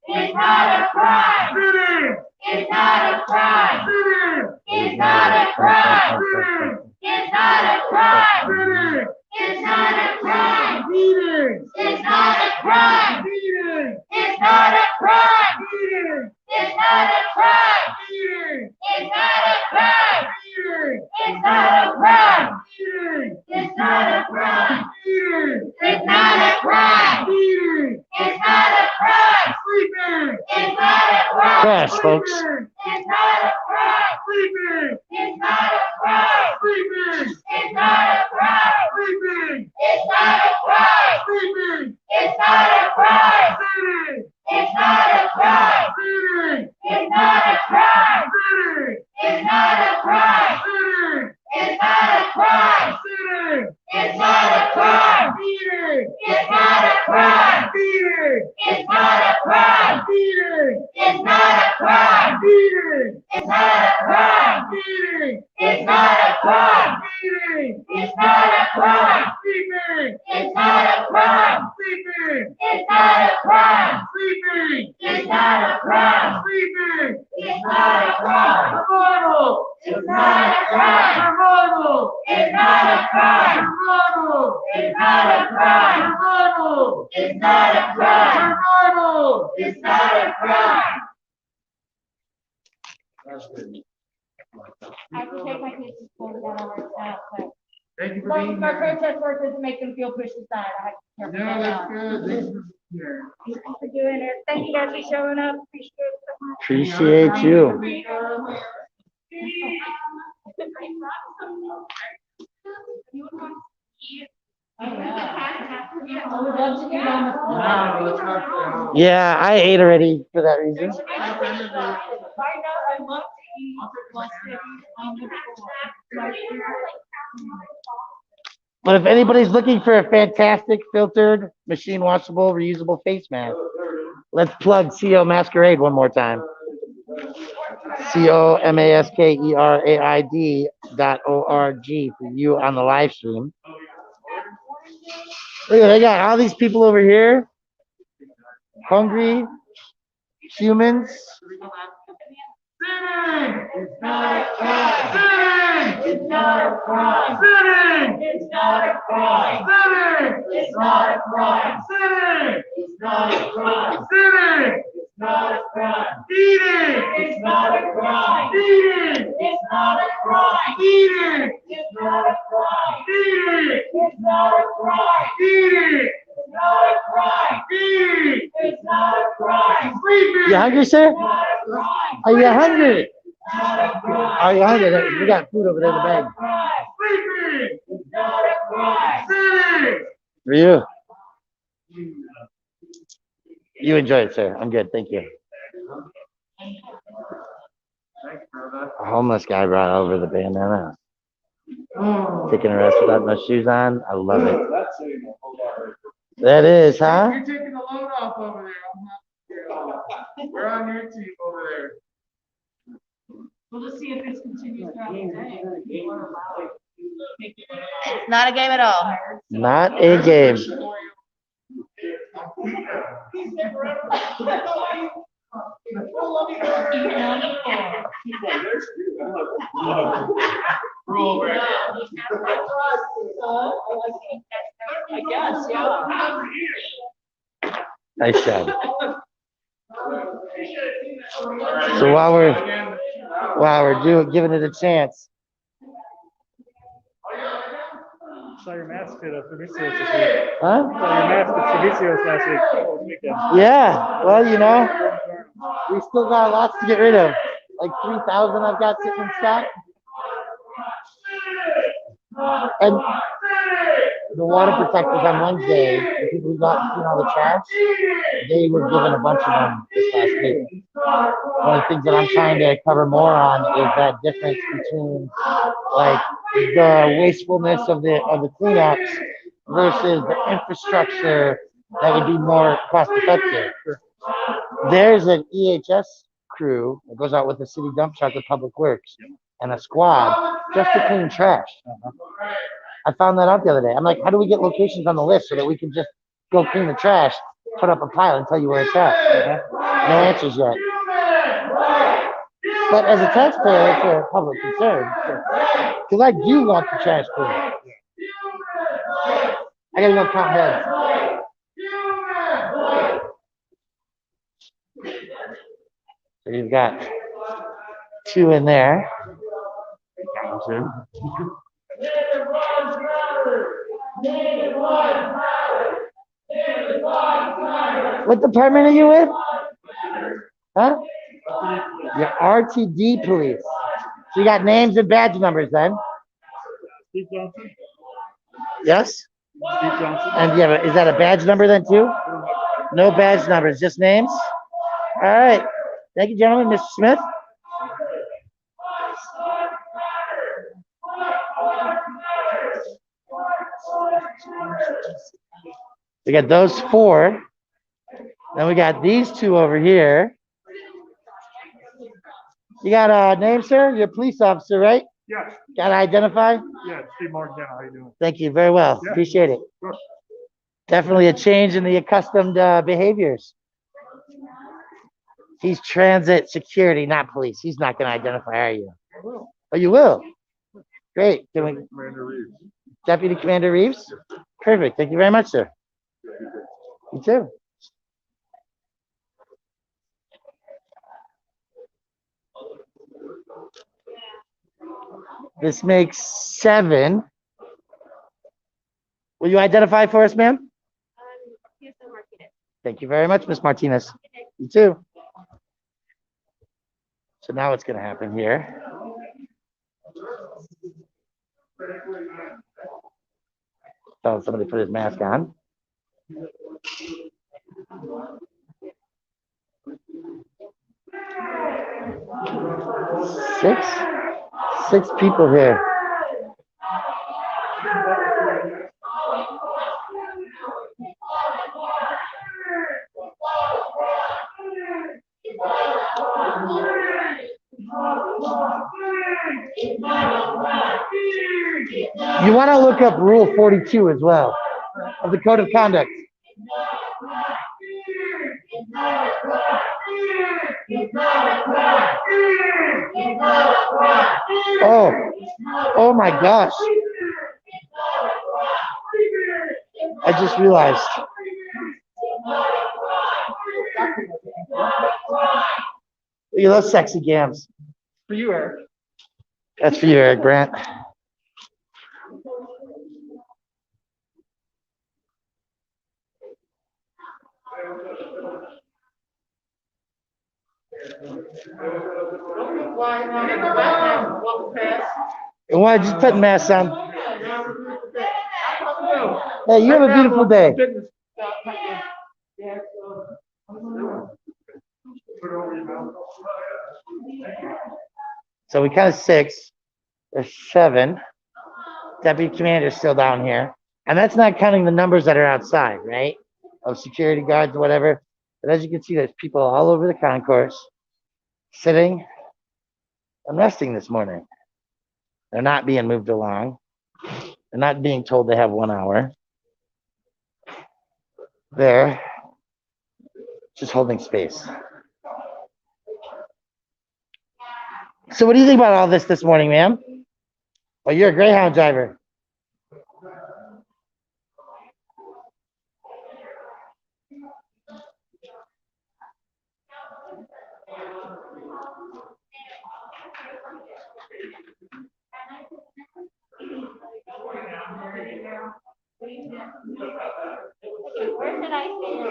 Speaker 8: It's not a crime!
Speaker 7: Sitting!
Speaker 8: It's not a crime!
Speaker 7: Sitting!
Speaker 8: It's not a crime!
Speaker 7: Sitting!
Speaker 8: It's not a crime!
Speaker 7: Sitting!
Speaker 8: It's not a crime!
Speaker 7: Sitting!
Speaker 8: It's not a crime!
Speaker 7: Eating!
Speaker 8: It's not a crime!
Speaker 7: Eating!
Speaker 8: It's not a crime!
Speaker 7: Eating!
Speaker 8: It's not a crime!
Speaker 7: Eating!
Speaker 8: It's not a crime! not a crime.
Speaker 7: Eating
Speaker 8: It's not a crime.
Speaker 7: Eating
Speaker 8: It's not a crime.
Speaker 7: Sleeping
Speaker 8: It's not a crime.
Speaker 1: Trash, folks.
Speaker 7: Sleeping
Speaker 8: It's not a crime.
Speaker 7: Sleeping
Speaker 8: It's not a crime.
Speaker 7: Sleeping
Speaker 8: It's not a crime.
Speaker 7: Sleeping
Speaker 8: It's not a crime.
Speaker 7: Sleeping
Speaker 8: It's not a crime.
Speaker 7: Sitting
Speaker 8: It's not a crime.
Speaker 7: Sitting
Speaker 8: It's not a crime.
Speaker 7: Sitting
Speaker 8: It's not a crime.
Speaker 7: Sitting
Speaker 8: It's not a crime.
Speaker 7: Sitting
Speaker 8: It's not a crime.
Speaker 7: Eating
Speaker 8: It's not a crime.
Speaker 7: Eating
Speaker 8: It's not a crime.
Speaker 7: Eating
Speaker 8: It's not a crime.
Speaker 7: Eating
Speaker 8: It's not a crime.
Speaker 7: Eating
Speaker 8: It's not a crime.
Speaker 7: Eating
Speaker 8: It's not a crime.
Speaker 7: Sleeping
Speaker 8: It's not a crime.
Speaker 7: Sleeping
Speaker 8: It's not a crime.
Speaker 7: Sleeping
Speaker 8: It's not a crime.
Speaker 7: Sleeping
Speaker 8: It's not a crime.
Speaker 7: Survival
Speaker 8: It's not a crime.
Speaker 7: Survival
Speaker 8: It's not a crime.
Speaker 7: Survival
Speaker 8: It's not a crime.
Speaker 7: Survival
Speaker 8: It's not a crime.
Speaker 7: Survival
Speaker 8: It's not a crime.
Speaker 2: I can take my kids to school without all work out, but
Speaker 7: Thank you for
Speaker 2: long
Speaker 7: being
Speaker 2: as our
Speaker 7: here.
Speaker 2: protest work doesn't make them feel pushed aside, I have to be
Speaker 7: No,
Speaker 2: careful
Speaker 7: that's
Speaker 2: about
Speaker 7: good. Thank you for being here.
Speaker 2: Thank you for doing it. Thank you guys for showing up. Appreciate it so much.
Speaker 1: Appreciate you.
Speaker 2: I would love to get on the floor.
Speaker 7: No, let's not go.
Speaker 1: Yeah, I ate already for that reason.
Speaker 6: I love to eat while sitting on the floor.
Speaker 1: But if anybody's looking for a fantastic filtered, machine washable, reusable face mask, let's plug CO Masquerade one more time. COMASKERAID.org for you on the live stream. Look at, they got all these people over here, hungry humans.
Speaker 7: Sitting
Speaker 8: It's not a crime.
Speaker 7: Sitting
Speaker 8: It's not a crime.
Speaker 7: Sitting
Speaker 8: It's not a crime.
Speaker 7: Sitting
Speaker 8: It's not a crime.
Speaker 7: Sitting
Speaker 8: It's not a crime.
Speaker 7: Sitting
Speaker 8: It's not a crime.
Speaker 7: Eating
Speaker 8: It's not a crime.
Speaker 7: Eating
Speaker 8: It's not a crime.
Speaker 7: Eating
Speaker 8: It's not a crime.
Speaker 7: Eating
Speaker 8: It's not a crime.
Speaker 7: Eating
Speaker 8: It's not a crime.
Speaker 7: Eating
Speaker 8: It's not a crime.
Speaker 7: Sleeping
Speaker 1: You hungry, sir?
Speaker 8: It's not a crime.
Speaker 1: Are you hungry?
Speaker 8: It's not a crime.
Speaker 1: Are you hungry? We got food over there in the bag.
Speaker 7: Sleeping
Speaker 8: It's not a crime.
Speaker 7: Sitting
Speaker 1: For you. You enjoy it, sir. I'm good. Thank you.
Speaker 7: Thanks, brother.
Speaker 1: A homeless guy brought over the bandana.
Speaker 7: Oh.
Speaker 1: Taking a rest without no shoes on. I love it. That is, huh?
Speaker 7: You're taking the load off over there. I'm not, we're on your team over there.
Speaker 6: We'll just see if this continues throughout the day. People are allowed.
Speaker 8: It's not a game at all.
Speaker 1: Not a game.
Speaker 6: I guess, yeah.
Speaker 1: Nice job. So while we're giving it a chance.
Speaker 3: Saw your mask at Servicios this week.
Speaker 1: Huh?
Speaker 3: Saw your mask at Servicios last weekend.
Speaker 1: Yeah. Well, you know, we still got lots to get rid of. Like 3,000 I've got sitting in stock. And the water protectors on Wednesday, the people who got all the trash, they were given a bunch of them this last week. One of the things that I'm trying to cover more on is that difference between like the wastefulness of the cleanups versus the infrastructure that would be more cost effective. There's an EHS crew that goes out with the city dump truck with Public Works and a squad just to clean trash. I found that out the other day. I'm like, how do we get locations on the list so that we can just go clean the trash, put up a pile and tell you where it's at? No answers yet. But as a taxpayer, it's a public concern. Because I do want the trash clean. I gotta go count heads. So you've got 2 in there. What department are you with? Huh? Your RTD police. So you got names and badge numbers then?
Speaker 7: Steve Johnson?
Speaker 1: Yes?
Speaker 7: Steve Johnson?
Speaker 1: And yeah, is that a badge number then too? No badge numbers, just names? All right. Thank you, gentlemen. Mr. Smith? We got those 4. Then we got these 2 over here. You got a name, sir? You're a police officer, right?
Speaker 7: Yes.
Speaker 1: Got to identify?
Speaker 7: Yeah, Steve Morgan. How you doing?
Speaker 1: Thank you very well.
Speaker 7: Yeah.
Speaker 1: Appreciate it.
Speaker 7: Sure.
Speaker 1: Definitely a change in the accustomed behaviors. He's transit security, not police. He's not going to identify, are you? Oh, you will? Great. Can we?
Speaker 7: Commander Reeves.
Speaker 1: Deputy Commander Reeves? Perfect. Thank you very much, sir. You too. This makes 7. Will you identify for us, ma'am? Thank you very much, Ms. Martinez. You too. So now what's going to happen here? Tell somebody to put his mask on. Six people here. You want to look up Rule 42 as well of the Code of Conduct. Oh my gosh. I just realized. Look at those sexy gams.
Speaker 3: For you, Eric.
Speaker 1: That's for you, Eric Brandt. And why just putting masks on? Hey, you have a beautiful day. So we kind of 6. There's 7. Deputy Commander's still down here. And that's not counting the numbers that are outside, right? Of security guards or whatever. But as you can see, there's people all over the concourse sitting and resting this morning. They're not being moved along. They're not being told they have 1 hour. They're just holding space. So what do you think about all this morning, ma'am? Oh, you're a Greyhound driver.
Speaker 8: Where should I sit?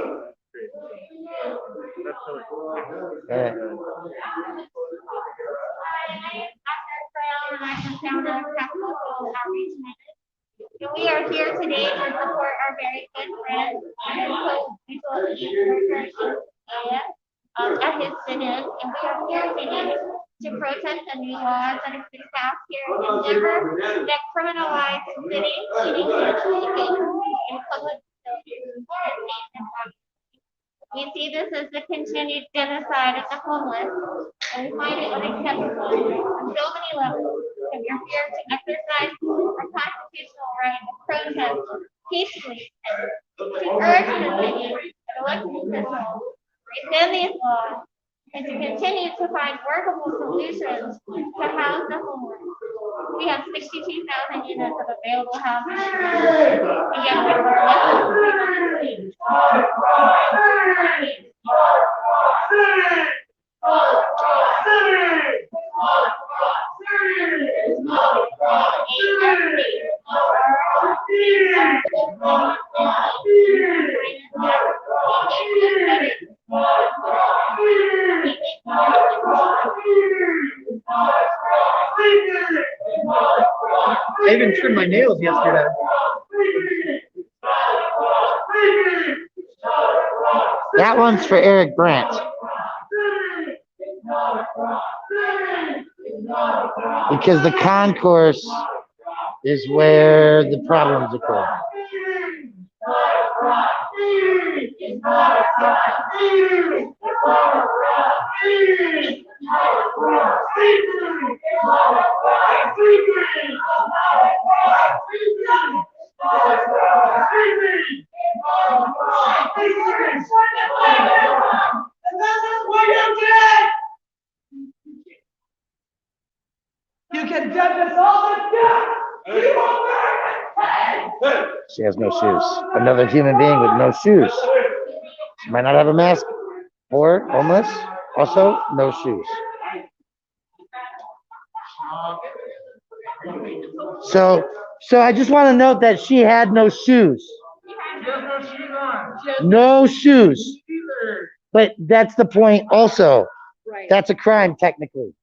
Speaker 8: We are here today to support our very good friend, at his synod, and we are here today to protest the new laws that have been passed here in Denver that criminalize sitting, eating, and sleeping in public buildings. We see this as the continued genocide of the homeless, and we find it unacceptable on so many levels. And we're here to exercise our constitutional right to protest peacefully, to urge the city and elected officials to rescind these laws, and to continue to find workable solutions to house the homeless. We have 62,000 units of available housing, and yet we are less than 300.
Speaker 3: I even trimmed my nails yesterday.
Speaker 1: That one's for Eric Brandt. Because the concourse is where the problems occur.
Speaker 4: You can judge us all to death.
Speaker 1: She has no shoes. Another human being with no shoes. She might not have a mask. Or homeless. Also, no shoes. So I just want to note that she had no shoes. No shoes. But that's the point also. That's a crime technically.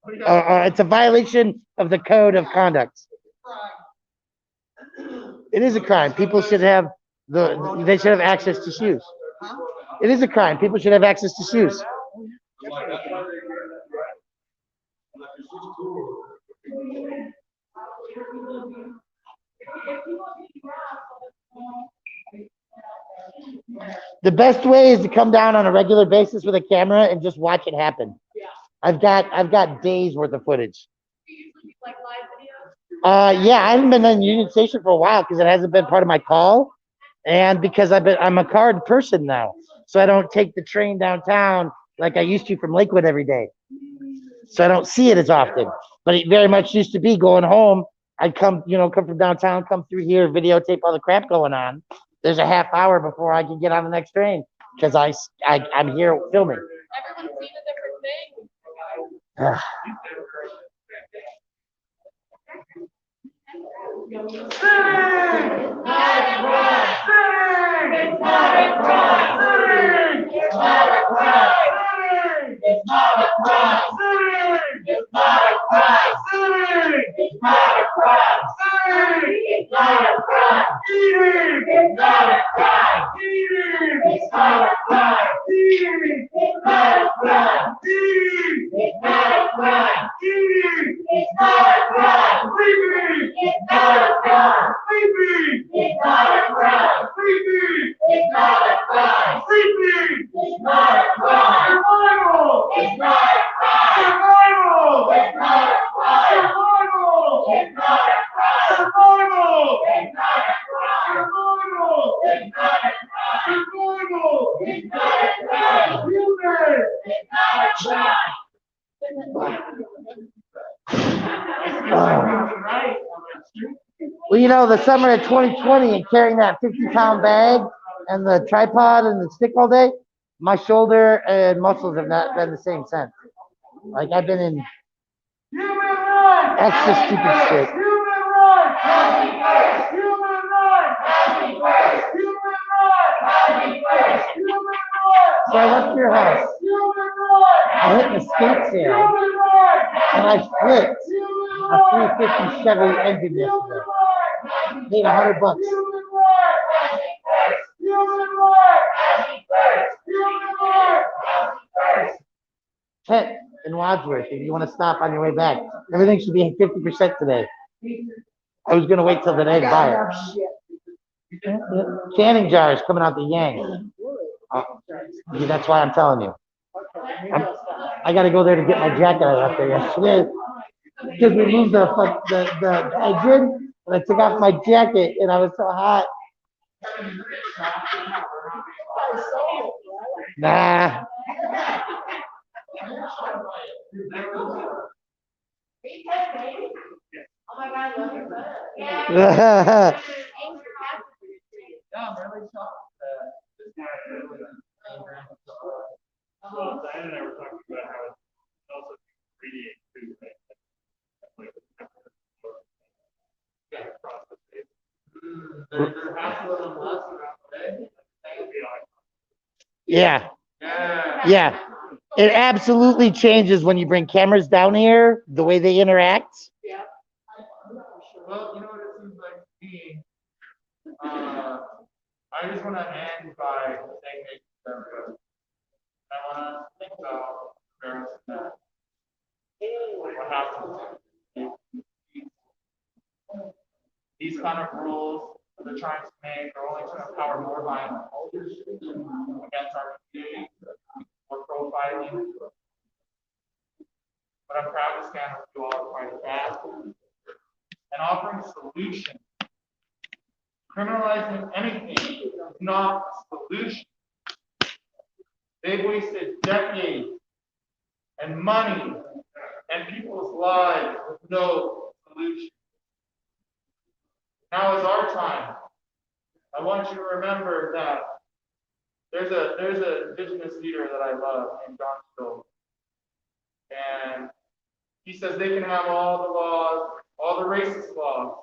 Speaker 1: It's a violation of the code of conduct. It is a crime. People should have they should have access to shoes. It is a crime. People should have access to shoes. The best way is to come down on a regular basis with a camera and just watch it happen. I've got days worth of footage. Yeah, I haven't been in Union Station for a while because it hasn't been part of my call, and because I'm a card person now, so I don't take the train downtown like I used to from Lakewood every day. So I don't see it as often. But it very much used to be going home. I'd come from downtown, come through here, videotape all the crap going on. There's a half hour before I can get on the next train because I'm here filming.
Speaker 9: Everyone's seen a different thing.
Speaker 1: Well, the summer of 2020 and carrying that 50-pound bag and the tripod and the stick all day, my shoulder and muscles have not been the same since. Like I've been in extra stupid shit. So I went to your house. I hit the skate sale and I flipped a 350 Chevy engine yesterday. Paid $100. Tent in Wadsworth, if you want to stop on your way back. Everything should be 50% today. I was gonna wait till the day to buy it. Canning jars coming out the Yang. That's why I'm telling you. I got to go there to get my jacket I left there yesterday because we moved the engine and I took off my jacket and I was so hot. Nah.
Speaker 8: Oh my God, I love your photo.
Speaker 3: Yeah, I'm really shocked that this guy really
Speaker 7: Well, Diane and I were talking about how it also radiates too, right? Like the temperature, process it. There has to be less around today.
Speaker 1: Yeah,
Speaker 7: Yeah.
Speaker 1: yeah. It absolutely changes when you bring cameras down here, the way they interact.
Speaker 7: Well, you know what it seems like to me? I just want to end by saying this to everybody. I want to think about embarrassment. What happens? These kind of rules that they're trying to make are only to empower more violent cultures against our community, more profiling. But I'm proud to stand with you all as part of that and offering solutions. Criminalizing anything is not a solution. They've wasted decades and money and people's lives with no solution. Now is our time. I want you to remember that there's an indigenous leader that I love named John Stoll. And he says they can have all the laws, all the racist laws,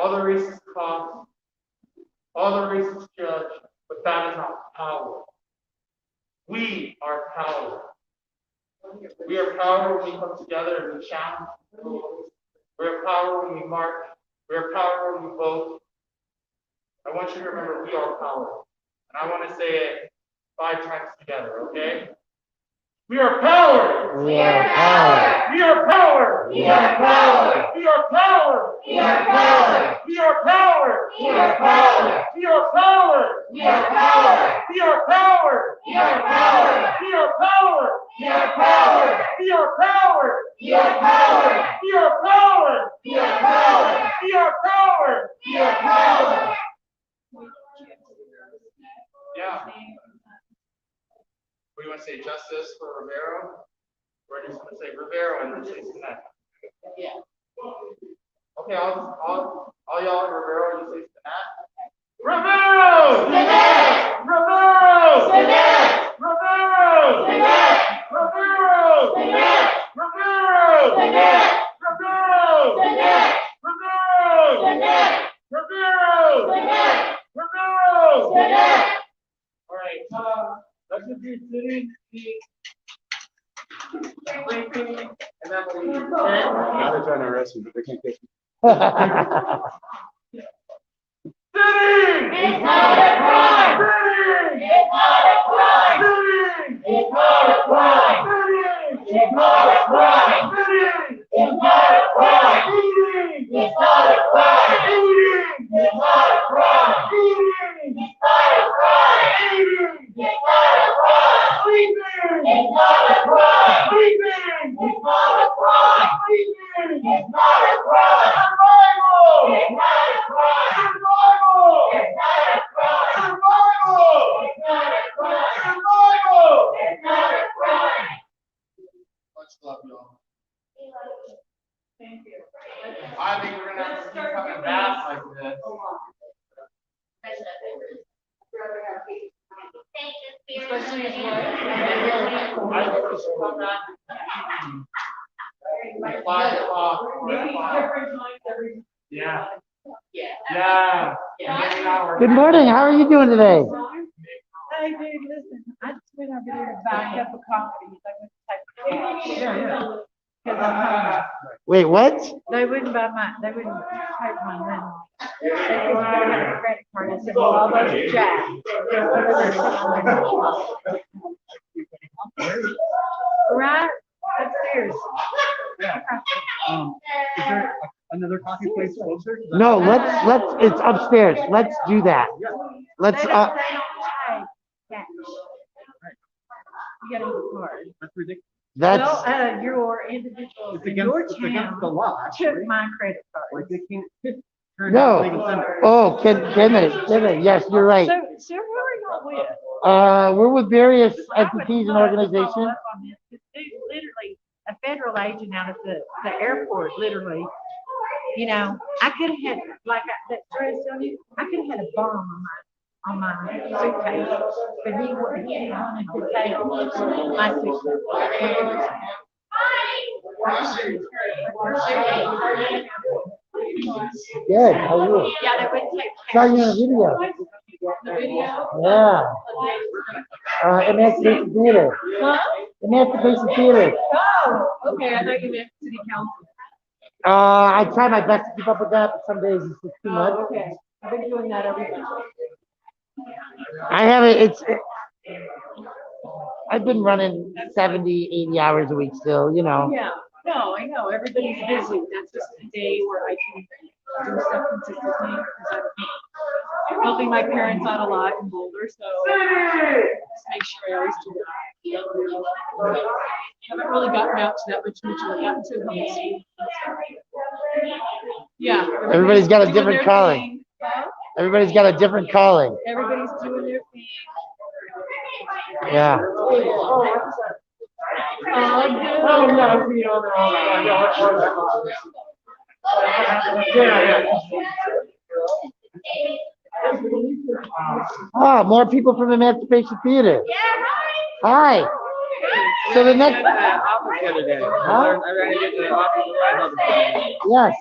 Speaker 7: all the racist cops, all the racist judge, but that is not power. We are power. We are power when we come together and we challenge. We are power when we march. We are power when we vote. I want you to remember we are power. And I want to say it 5 times together, okay? We are power!
Speaker 1: We are power.
Speaker 7: We are power!
Speaker 1: We are power.
Speaker 7: We are power!
Speaker 1: We are power.
Speaker 7: We are power!
Speaker 1: We are power.
Speaker 7: We are power!
Speaker 1: We are power.
Speaker 7: We are power!
Speaker 1: We are power.
Speaker 7: We are power!
Speaker 1: We are power.
Speaker 7: We are power!
Speaker 1: We are power.
Speaker 7: We are power!
Speaker 1: We are power.
Speaker 7: We are power!
Speaker 1: We are power.
Speaker 7: Yeah. What do you want to say? Justice for Raverro? Or do you just want to say Raverro and then say Stinnett?
Speaker 8: Yeah.
Speaker 7: Okay, all y'all in Raverro, you say Stinnett? Raverro!
Speaker 1: Stinnett!
Speaker 7: Raverro!
Speaker 1: Stinnett!
Speaker 7: Raverro!
Speaker 1: Stinnett!
Speaker 7: Raverro!
Speaker 1: Stinnett!
Speaker 7: Raverro!
Speaker 1: Stinnett!
Speaker 7: Raverro!
Speaker 1: Stinnett!
Speaker 7: Raverro!
Speaker 1: Stinnett!
Speaker 7: Raverro!
Speaker 1: Stinnett!
Speaker 7: Raverro!
Speaker 1: Stinnett!
Speaker 7: All right, let's just do sitting, sleeping, and then we'll leave. Okay?
Speaker 5: Now they're trying to arrest me, but they can't catch me.
Speaker 7: Sitting!
Speaker 1: It's not a crime.
Speaker 7: Sitting!
Speaker 1: It's not a crime.
Speaker 7: Sitting!
Speaker 1: It's not a crime.
Speaker 7: Sitting!
Speaker 1: It's not a crime.
Speaker 7: Sitting!
Speaker 1: It's not a crime.
Speaker 7: Eating!
Speaker 1: It's not a crime.
Speaker 7: Eating!
Speaker 1: It's not a crime.
Speaker 7: Eating!
Speaker 1: It's not a crime.
Speaker 7: Eating!
Speaker 1: It's not a crime.
Speaker 7: Sleeping!
Speaker 1: It's not a crime.
Speaker 7: Sleeping!
Speaker 1: It's not a crime.
Speaker 7: Sleeping!
Speaker 1: It's not a crime.
Speaker 7: Survival!
Speaker 1: It's not a crime.
Speaker 7: Survival!
Speaker 1: It's not a crime.
Speaker 7: Survival!
Speaker 1: It's not a crime.
Speaker 7: Survival!
Speaker 1: It's not a crime.
Speaker 7: Much love, y'all. I think we're gonna have to keep coming back like this.
Speaker 8: Especially as
Speaker 7: I think we should come back at 5 o'clock. 4 o'clock. Yeah.
Speaker 8: Yeah.
Speaker 7: Yeah. Maybe not work.
Speaker 1: Good morning. How are you doing today?
Speaker 10: Hey, dude, listen, I just went over there to buy a cup of coffee. They wouldn't take it.
Speaker 1: Wait, what?
Speaker 10: They wouldn't take my money. They wouldn't have a credit card. I said, well, all those jacks. Right? Upstairs.
Speaker 3: Is there another coffee place closer?
Speaker 1: No, let's, it's upstairs. Let's do that. Let's,
Speaker 10: They don't take cash. You gotta use a card.
Speaker 3: That's ridiculous.
Speaker 1: that's,
Speaker 10: Well, your individual,
Speaker 3: It's
Speaker 10: in
Speaker 3: against,
Speaker 10: your
Speaker 3: it's against the
Speaker 10: town
Speaker 3: law.
Speaker 10: took
Speaker 3: actually.
Speaker 10: my credit
Speaker 3: Like
Speaker 10: card.
Speaker 3: they can't turn down legal
Speaker 1: no.
Speaker 3: tender.
Speaker 1: Oh, can they? Yes, you're right.
Speaker 10: So who are y'all with?
Speaker 1: We're with various
Speaker 10: I would
Speaker 1: entities and
Speaker 10: love to follow
Speaker 1: organizations.
Speaker 10: up on this. This dude's literally a federal agent out of the airport, literally. You know, I could have had, like that dress on you, I could have had a bomb on my suitcase, but he wanted to take my suitcase.
Speaker 1: Good, how are you?
Speaker 6: Yeah, they wouldn't take.
Speaker 1: Saw you in a video.
Speaker 6: The video.
Speaker 1: Yeah. Emancipation Theater.
Speaker 6: Huh?
Speaker 1: Emancipation Theater.
Speaker 6: Oh, okay, I thought you meant city council.
Speaker 1: I try my best to keep up with that, but some days it's just too much.
Speaker 6: Oh, okay, I've been doing that every day.
Speaker 1: I haven't, I've been running 70, 80 hours a week still, you know.
Speaker 6: Yeah, no, I know, everybody's busy, that's just a day where I can do stuff consistently, because I'm helping my parents out a lot in Boulder, so just make sure I always do that. Haven't really gotten out to that much, I've gotten to homeless. Yeah.
Speaker 1: Everybody's got a
Speaker 6: doing
Speaker 1: different
Speaker 6: their
Speaker 1: calling.
Speaker 6: thing. Huh?
Speaker 1: Everybody's got a different calling.
Speaker 6: Everybody's doing their thing.
Speaker 1: Yeah. Oh, more people from Emancipation Theater. Hi. So the next. Huh? Yes.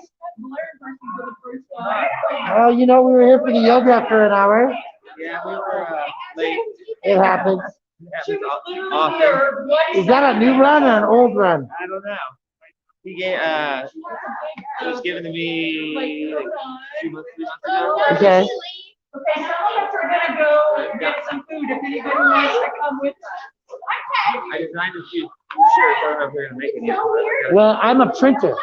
Speaker 1: Oh, you know, we were here for the yoga for an hour.
Speaker 3: Yeah, we were late.
Speaker 1: It happens.
Speaker 3: Awesome.
Speaker 1: Is that a new run or an old run?
Speaker 3: I don't know. He gave, it was given to me like 2 months, 3 months ago.
Speaker 1: Okay.
Speaker 6: Okay, some of us are gonna go get some food if anybody wants to come with us.
Speaker 3: I designed a few shirts. I don't know if they're gonna make it yet.
Speaker 1: Well, I'm a printer.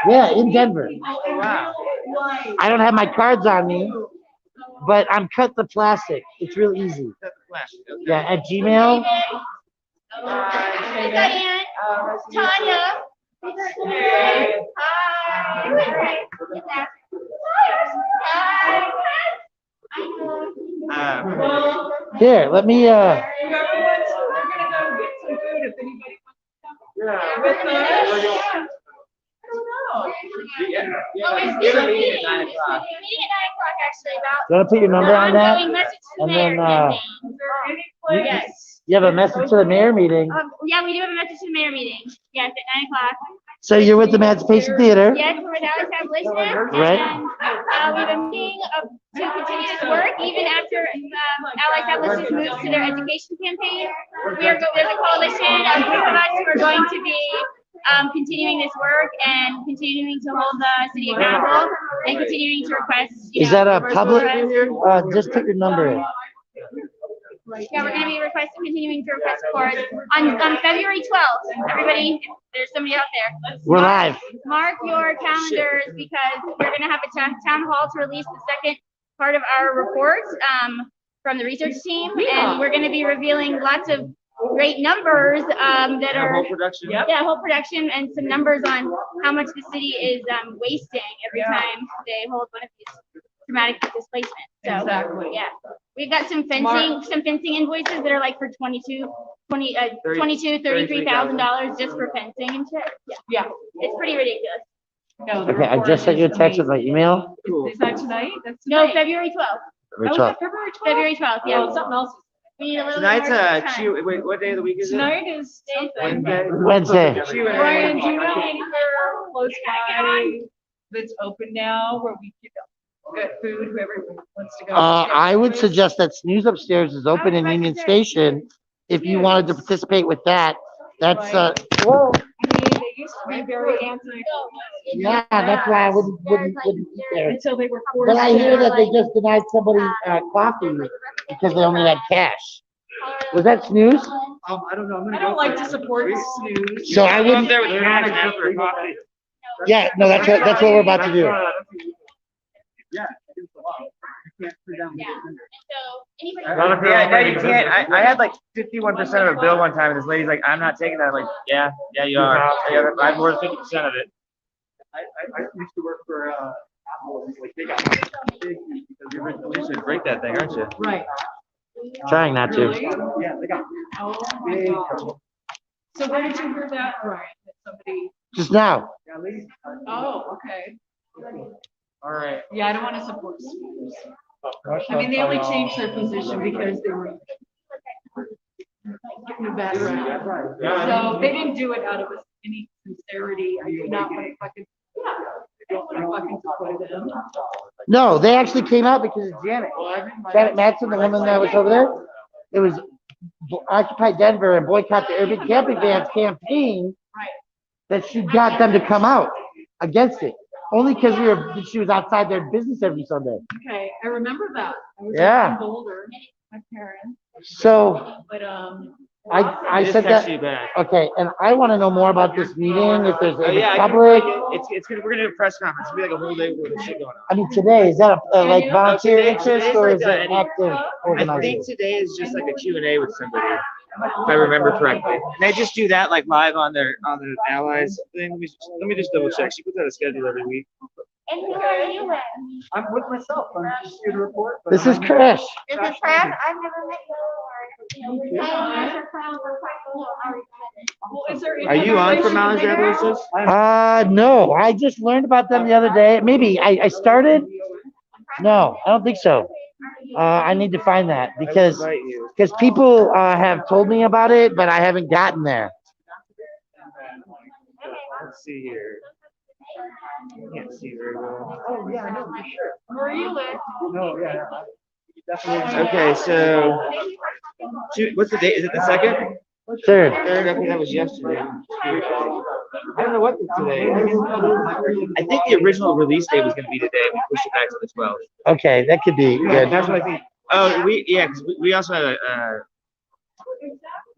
Speaker 1: Yeah, in Denver.
Speaker 3: Oh, wow.
Speaker 1: I don't have my cards on me, but I'm cut the plastic. It's real easy.
Speaker 3: That's the flash. Okay.
Speaker 1: Yeah, at Gmail.
Speaker 8: Hi, Diane. Tanya.
Speaker 1: Here, let me.
Speaker 6: We're gonna go get some food if anybody wants to come with us. I don't know.
Speaker 3: We have a meeting at 9 o'clock.
Speaker 8: Meeting at 9 o'clock, actually, about.
Speaker 1: You want to put your number on that?
Speaker 8: Ongoing message to the
Speaker 1: And
Speaker 8: mayor
Speaker 1: then,
Speaker 8: campaign.
Speaker 6: Is there any place?
Speaker 8: Yes.
Speaker 1: You have a message to the mayor meeting.
Speaker 8: Yeah, we do have a message to the mayor meeting. Yes, at 9 o'clock.
Speaker 1: So you're with Emancipation Theater.
Speaker 8: Yes, we're with Alex Abolitionist.
Speaker 1: Right.
Speaker 8: And we've been meeting to continue this work even after Alex Abolitionist moves to their education campaign. There's a coalition of group of us who are going to be continuing this work and continuing to hold the city accountable and continuing to request.
Speaker 1: Is that a public? Just put your number in.
Speaker 8: Yeah, we're going to be continuing to request support on February 12th. Everybody, if there's somebody out there.
Speaker 1: We're live.
Speaker 8: Mark your calendars because we're going to have a town hall to release the second part of our report from the research team, and we're going to be revealing lots of great numbers that are
Speaker 3: Whole production.
Speaker 8: whole production and some numbers on how much the city is wasting every time they hold one of these traumatic displacement. So
Speaker 6: Exactly.
Speaker 8: yeah, we've got some fencing invoices that are like for $33,000 just for fencing and shit.
Speaker 6: Yeah.
Speaker 8: It's pretty ridiculous.
Speaker 6: No, the
Speaker 1: Okay, I
Speaker 6: report
Speaker 1: just sent you a
Speaker 6: is
Speaker 1: text with my
Speaker 6: amazing.
Speaker 1: email.
Speaker 6: Is that tonight? That's
Speaker 8: No,
Speaker 6: tonight.
Speaker 8: February 12th.
Speaker 1: February
Speaker 6: Oh, is
Speaker 1: 12th.
Speaker 6: it February 12th?
Speaker 8: February 12th, yeah.
Speaker 6: Oh, something else.
Speaker 8: We need a little
Speaker 3: Tonight's
Speaker 8: bit more time.
Speaker 3: wait, what day of the week is it?
Speaker 6: Tonight is something.
Speaker 1: Wednesday.
Speaker 6: Brian, do you know anywhere close by that's open now where we can get food, whoever wants to go?
Speaker 1: I would suggest that Snooze Upstairs is open in Union Station. If you wanted to participate with that, that's whoa.
Speaker 6: I mean, they used to be very anti.
Speaker 1: Yeah, that's why I wouldn't eat there.
Speaker 6: Until they were forced.
Speaker 1: But I hear that they just denied somebody coffee because they only had cash. Was that Snooze?
Speaker 3: I don't know. I'm
Speaker 6: I don't like to support Snooze.
Speaker 1: So I
Speaker 3: I'm
Speaker 1: wouldn't.
Speaker 3: there with cash and ask for a coffee.
Speaker 1: Yeah, no, that's what we're about to do.
Speaker 3: Yeah. You can't put down.
Speaker 8: Yeah. And so anybody.
Speaker 3: Yeah, no, you can't. I had like 51% of a bill one time, and this lady's like, "I'm not taking that." I'm like, yeah, you are. I have more than 50% of it. I used to work for Apple. Like they got big because you're you should break that thing, aren't you?
Speaker 6: Right.
Speaker 1: Trying not to.
Speaker 6: Really?
Speaker 3: Yeah, they got
Speaker 6: Oh, my God. So where did you hear that, Brian? That somebody,
Speaker 1: Just now.
Speaker 3: Yeah, ladies.
Speaker 6: oh, okay.
Speaker 3: All right.
Speaker 6: Yeah, I don't want to support Snooze. I mean, they only changed their position because they were getting a bad rap. So they didn't do it out of any sincerity. I do not want to fucking, I don't want to
Speaker 1: No, they actually came out because of Janet. Janet Matson, the woman that was over there. It was Occupy Denver and Boycott the Urban Camping Vans campaign that she got them to come out against it. Only because she was outside their business every Sunday.
Speaker 6: Okay, I remember that. I was
Speaker 1: Yeah.
Speaker 6: in Boulder, my parents,
Speaker 1: So
Speaker 6: but,
Speaker 1: I
Speaker 3: Just
Speaker 1: said
Speaker 3: text
Speaker 1: that.
Speaker 3: you back.
Speaker 1: Okay, and I want to know more about this meeting. If there's
Speaker 3: Oh
Speaker 1: if
Speaker 3: yeah,
Speaker 1: it's
Speaker 3: I can
Speaker 1: public.
Speaker 3: it's gonna we're gonna do a press conference. It's gonna be like a whole day with shit going on.
Speaker 1: I mean, today is that a like volunteer
Speaker 3: today-
Speaker 1: interest
Speaker 3: today's
Speaker 1: or
Speaker 3: like
Speaker 1: is
Speaker 3: the-
Speaker 1: it active
Speaker 3: I
Speaker 1: organizing?
Speaker 3: think today is just like a Q&A with somebody, if I remember correctly. They just do that like live on their allies thing. Let me just double check. She puts out a schedule every week.
Speaker 8: And who are you with?
Speaker 3: I'm with myself. I'm just here to report.
Speaker 1: This is Chris.
Speaker 8: Is it Fran? I've never met you before. I met your friend for quite a little while.
Speaker 3: Are you on for Mileage Abolitions?
Speaker 1: No, I just learned about them the other day. Maybe I started. No, I don't think so. I need to find that because people have told me about it, but I haven't gotten there.
Speaker 3: Let's see here. I can't see very well.
Speaker 6: oh, yeah, I know, for sure. Who are you with?
Speaker 3: No, yeah. Okay, so what's the date? Is it the second?
Speaker 1: Third.
Speaker 3: Third. Okay, that was yesterday. I don't know what today. I think the original release date was going to be today. We pushed it back to the 12th.
Speaker 1: Okay, that could be good.
Speaker 3: That's what I think. Oh, because we also had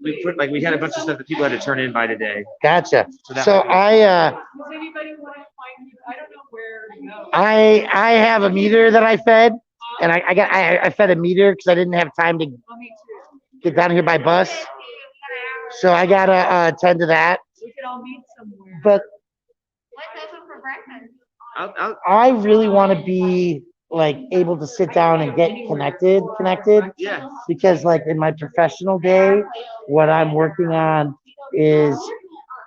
Speaker 3: we had a bunch of stuff that people had to turn in by today.
Speaker 1: Gotcha. So
Speaker 6: Does anybody want to find you? I don't know where to go.
Speaker 1: I have a meter that I fed, and I fed a meter because I didn't have time to
Speaker 6: Oh, me too.
Speaker 1: get down here by bus. So I gotta attend to that.
Speaker 6: We could all meet somewhere.
Speaker 1: But
Speaker 8: What's open for breakfast?
Speaker 1: I really want to be like able to sit down and get connected
Speaker 3: Yeah.
Speaker 1: because like in my professional day, what I'm working on is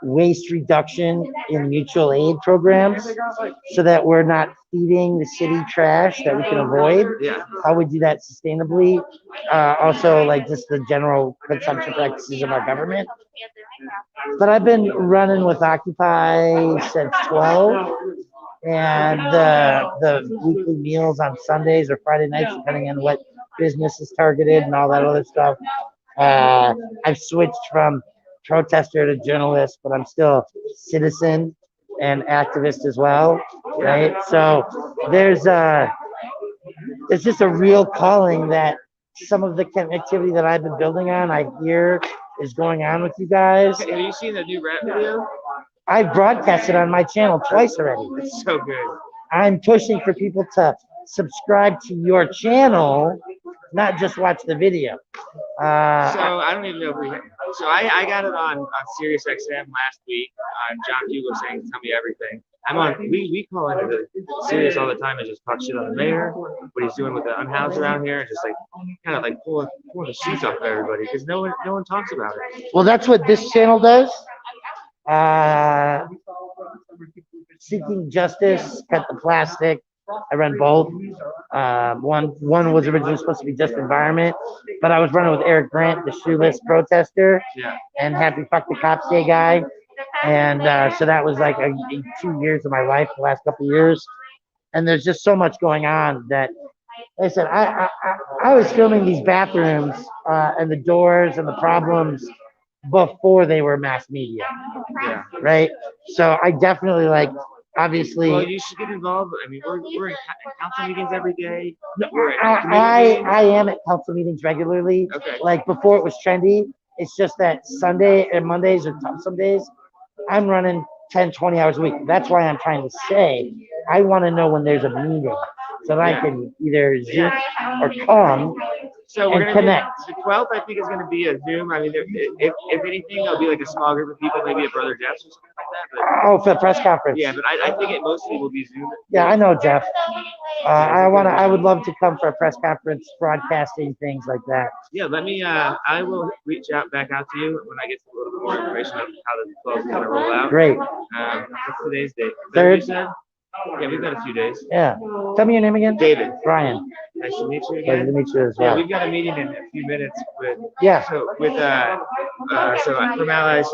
Speaker 1: waste reduction in mutual aid programs so that we're not feeding the city trash that we can avoid.
Speaker 3: Yeah.
Speaker 1: How we do that sustainably. Also like just the general consumption practices of our government. But I've been running with Occupy since 12. And the weekly meals on Sundays or Friday nights, depending on what business is targeted and all that other stuff. I've switched from protester to journalist, but I'm still citizen and activist as well, right? So there's just a real calling that some of the connectivity that I've been building on, I hear is going on with you guys.
Speaker 3: Have you seen the new rap video?
Speaker 1: I've broadcasted on my channel twice already.
Speaker 3: It's so good.
Speaker 1: I'm pushing for people to subscribe to your channel, not just watch the video.
Speaker 3: So I don't even know if we. So I got it on Sirius XM last week on John Hugo saying "Tell me everything." I'm on. We call into the Sirius all the time and just talk shit on the mayor, what he's doing with the unhoused around here, and just like kind of like pulling the sheets off of everybody because no one talks about it.
Speaker 1: Well, that's what this channel does. Seeking Justice, Cut the Plastic. I run both. One was originally supposed to be Just Environment, but I was running with Eric Grant, the shoeless protester,
Speaker 3: Yeah.
Speaker 1: and Happy Fuck the Cops Day guy. And so that was like 2 years of my life, the last couple of years. And there's just so much going on that, like I said, I was filming these bathrooms and the doors and the problems before they were mass media,
Speaker 3: Yeah.
Speaker 1: right? So I definitely like, obviously.
Speaker 3: Well, you should get involved. I mean, we're in council meetings every day.
Speaker 1: I am at council meetings regularly.
Speaker 3: Okay.
Speaker 1: Like before it was trendy. It's just that Sunday and Mondays are tough some days. I'm running 10, 20 hours a week. That's why I'm trying to say, I want to know when there's a meeting so that I can either Zoom or come
Speaker 3: So we're
Speaker 1: and
Speaker 3: gonna
Speaker 1: connect.
Speaker 3: do, the 12th, I think, is going to be a Zoom. I mean, if anything, it'll be like a small group of people, maybe a Brother Jeff's or something like that.
Speaker 1: Oh, for the press conference.
Speaker 3: Yeah, but I think it mostly will be Zoom.
Speaker 1: Yeah, I know, Jeff. I would love to come for a press conference, broadcasting, things like that.
Speaker 3: Yeah, let me, I will reach back out to you when I get a little bit more information on how the 12th is going to roll out.
Speaker 1: Great.
Speaker 3: What's today's date?
Speaker 1: Third.
Speaker 3: You said? Yeah, we've got a few days.
Speaker 1: Yeah. Tell me your name again.
Speaker 3: David.
Speaker 1: Brian.
Speaker 3: Nice to meet you
Speaker 1: Pleasure
Speaker 3: again.
Speaker 1: to meet you as
Speaker 3: Yeah,
Speaker 1: well.
Speaker 3: we've got a meeting in a few minutes with,
Speaker 1: Yeah.
Speaker 3: so with, so from Allies,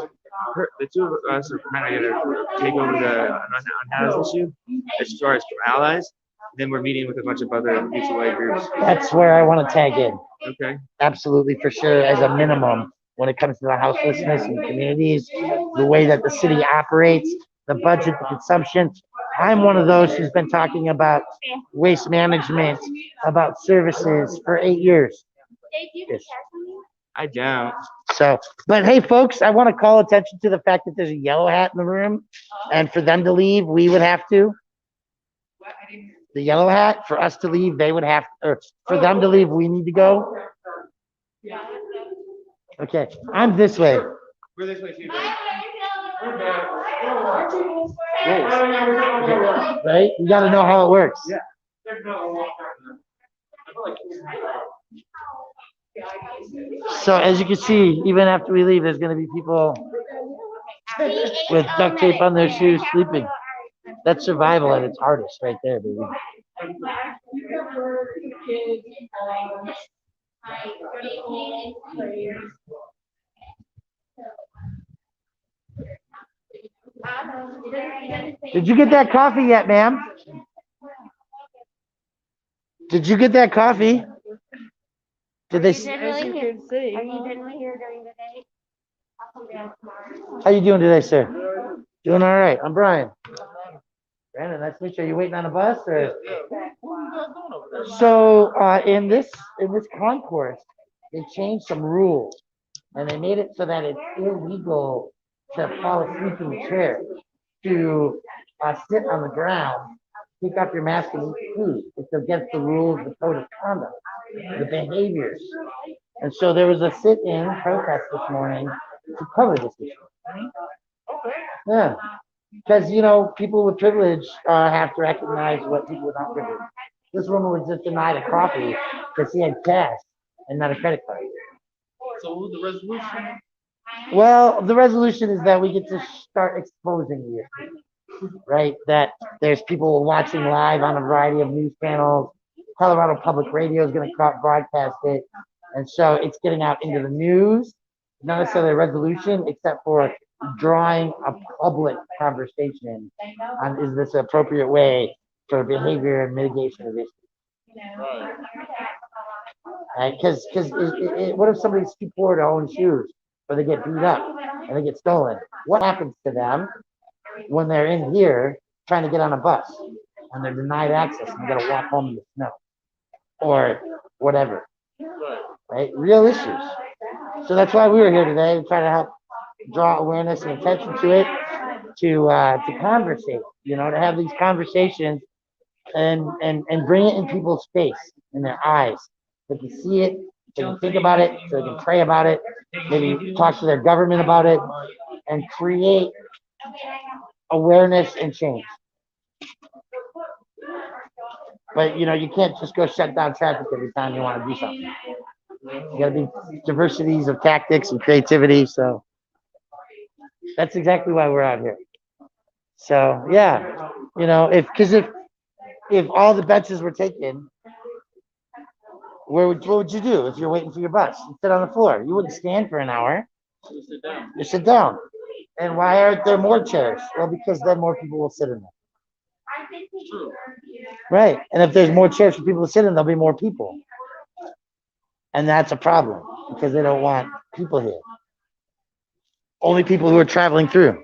Speaker 3: the two of us are kind of gonna take over the unhoused issue as far as allies. Then we're meeting with a bunch of other mutual aid groups.
Speaker 1: That's where I want to tag in.
Speaker 3: Okay.
Speaker 1: Absolutely, for sure, as a minimum, when it comes to the houselessness in communities, the way that the city operates, the budget, the consumption. I'm one of those who's been talking about waste management, about services for 8 years. Yes.
Speaker 3: I don't.
Speaker 1: So, but hey, folks, I want to call attention to the fact that there's a yellow hat in the room, and for them to leave, we would have to. The yellow hat, for us to leave, they would have, or for them to leave, we need to go. Okay, I'm this way.
Speaker 3: We're this way too.
Speaker 1: Right? You got to know how it works.
Speaker 3: Yeah.
Speaker 1: So as you can see, even after we leave, there's going to be people with duct tape on their shoes sleeping. That's survival at its hardest right there, baby. Did you get that coffee yet, ma'am? Did you get that coffee? Did they?
Speaker 8: Are you generally here during the day? I'll come down tomorrow.
Speaker 1: How you doing today, sir? Doing all right. I'm Brian. Brandon, nice to meet you. Are you waiting on a bus or? So in this concourse, they changed some rules, and they made it so that it's illegal to fall asleep in the chair, to sit on the ground, take off your mask and eat food. It's against the rules, the code of conduct, the behaviors. And so there was a sit-in protest this morning to cover this issue. Yeah. Because, you know, people with privilege have to recognize what people without privilege. This woman was just denied a coffee because she had cash and not a credit card.
Speaker 7: So the resolution?
Speaker 1: Well, the resolution is that we get to start exposing the issue, right? That there's people watching live on a variety of news channels. Colorado Public Radio is going to broadcast it. And so it's getting out into the news, not necessarily a resolution, except for drawing a public conversation on is this an appropriate way for behavior and mitigation of issues. Right? Because what if somebody's too poor to own shoes, or they get beat up and they get stolen? What happens to them when they're in here trying to get on a bus and they're denied access and they got to walk home in the snow or whatever? Right? Real issues. So that's why we were here today, to try to help draw awareness and attention to it, to conversate, you know, to have these conversations and bring it in people's face, in their eyes. They can see it, they can think about it, so they can pray about it, maybe talk to their government about it, and create awareness and change. But, you know, you can't just go shut down traffic every time you want to do something. You got to be diversities of tactics and creativity. So that's exactly why we're out here. So yeah, you know, if all the benches were taken, what would you do if you're waiting for your bus? You sit on the floor. You wouldn't stand for an hour. You sit down. And why aren't there more chairs? Well, because then more people will sit in them. Right. And if there's more chairs for people to sit in, there'll be more people. And that's a problem because they don't want people here. Only people who are traveling through.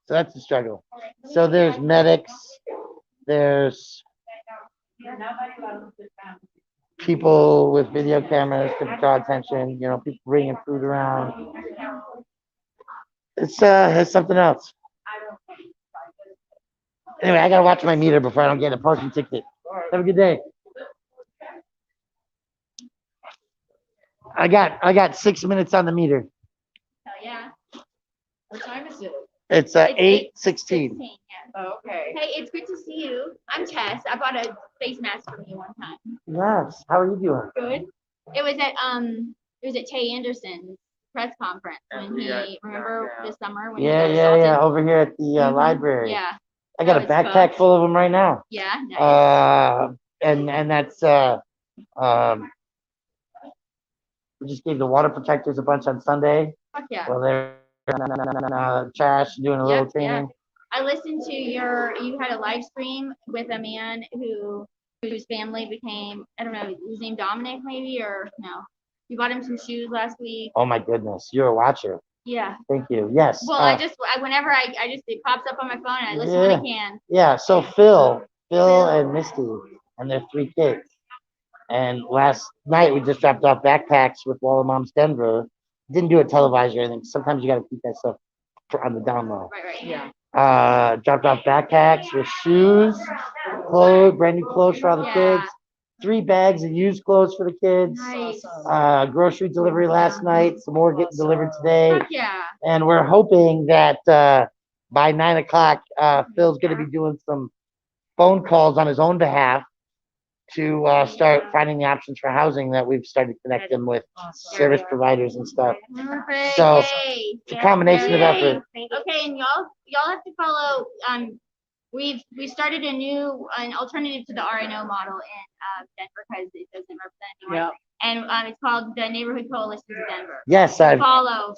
Speaker 1: So that's the struggle. So there's medics, there's people with video cameras to draw attention, you know, people bringing food around. It's something else. Anyway, I gotta watch my meter before I don't get a parking ticket. Have a good day. I got 6 minutes on the meter.
Speaker 8: Oh, yeah.
Speaker 6: What time is it?
Speaker 1: It's 8:16.
Speaker 8: 16, yeah.
Speaker 6: Oh, okay.
Speaker 8: Hey, it's good to see you. I'm Tess. I bought a face mask from you one time.
Speaker 1: Yes. How are you doing?
Speaker 8: Good. It was at Tay Anderson's press conference when he, remember this summer when he got assaulted?
Speaker 1: Yeah. Over here at the library.
Speaker 8: Yeah.
Speaker 1: I got a
Speaker 8: That was
Speaker 1: backpack
Speaker 8: fun.
Speaker 1: full of them right now.
Speaker 8: Yeah. Nice.
Speaker 1: And that's we just gave the water protectors a bunch on Sunday.
Speaker 8: Fuck yeah.
Speaker 1: Well, they're trash, doing a little
Speaker 8: Yep, yeah.
Speaker 1: training.
Speaker 8: I listened to you had a live stream with a man whose family became, I don't know, his name Dominic maybe, or no. You bought him some shoes last week.
Speaker 1: Oh my goodness, you're a watcher.
Speaker 8: Yeah.
Speaker 1: Thank you. Yes.
Speaker 8: Well, whenever I just, it pops up on my phone and I listen when I can.
Speaker 1: Yeah. So Phil and Misty and their 3 kids. And last night we just dropped off backpacks with Walla Moms Denver. Didn't do it televised or anything. Sometimes you got to keep that stuff on the down low.
Speaker 8: Right.
Speaker 10: Yeah.
Speaker 1: Dropped off backpacks with shoes, clothes, brand new clothes for all the
Speaker 8: Yeah.
Speaker 1: kids. 3 bags of used clothes for the kids.
Speaker 8: Nice.
Speaker 1: Grocery delivery last night. Some more getting delivered today.
Speaker 8: Fuck yeah.
Speaker 1: And we're hoping that by 9 o'clock, Phil's going to be doing some phone calls on his own behalf to start finding the options for housing that we've started connecting with service providers and stuff.
Speaker 8: Perfect.
Speaker 1: So,
Speaker 8: Yay.
Speaker 1: it's a combination of
Speaker 8: Yay.
Speaker 1: effort.
Speaker 8: Okay, and y'all have to follow. We started an alternative to the RNO model in Denver because it doesn't represent anyone.
Speaker 10: Yeah.
Speaker 8: And it's called the Neighborhood Coalition of Denver.
Speaker 1: Yes, I've
Speaker 8: Follow.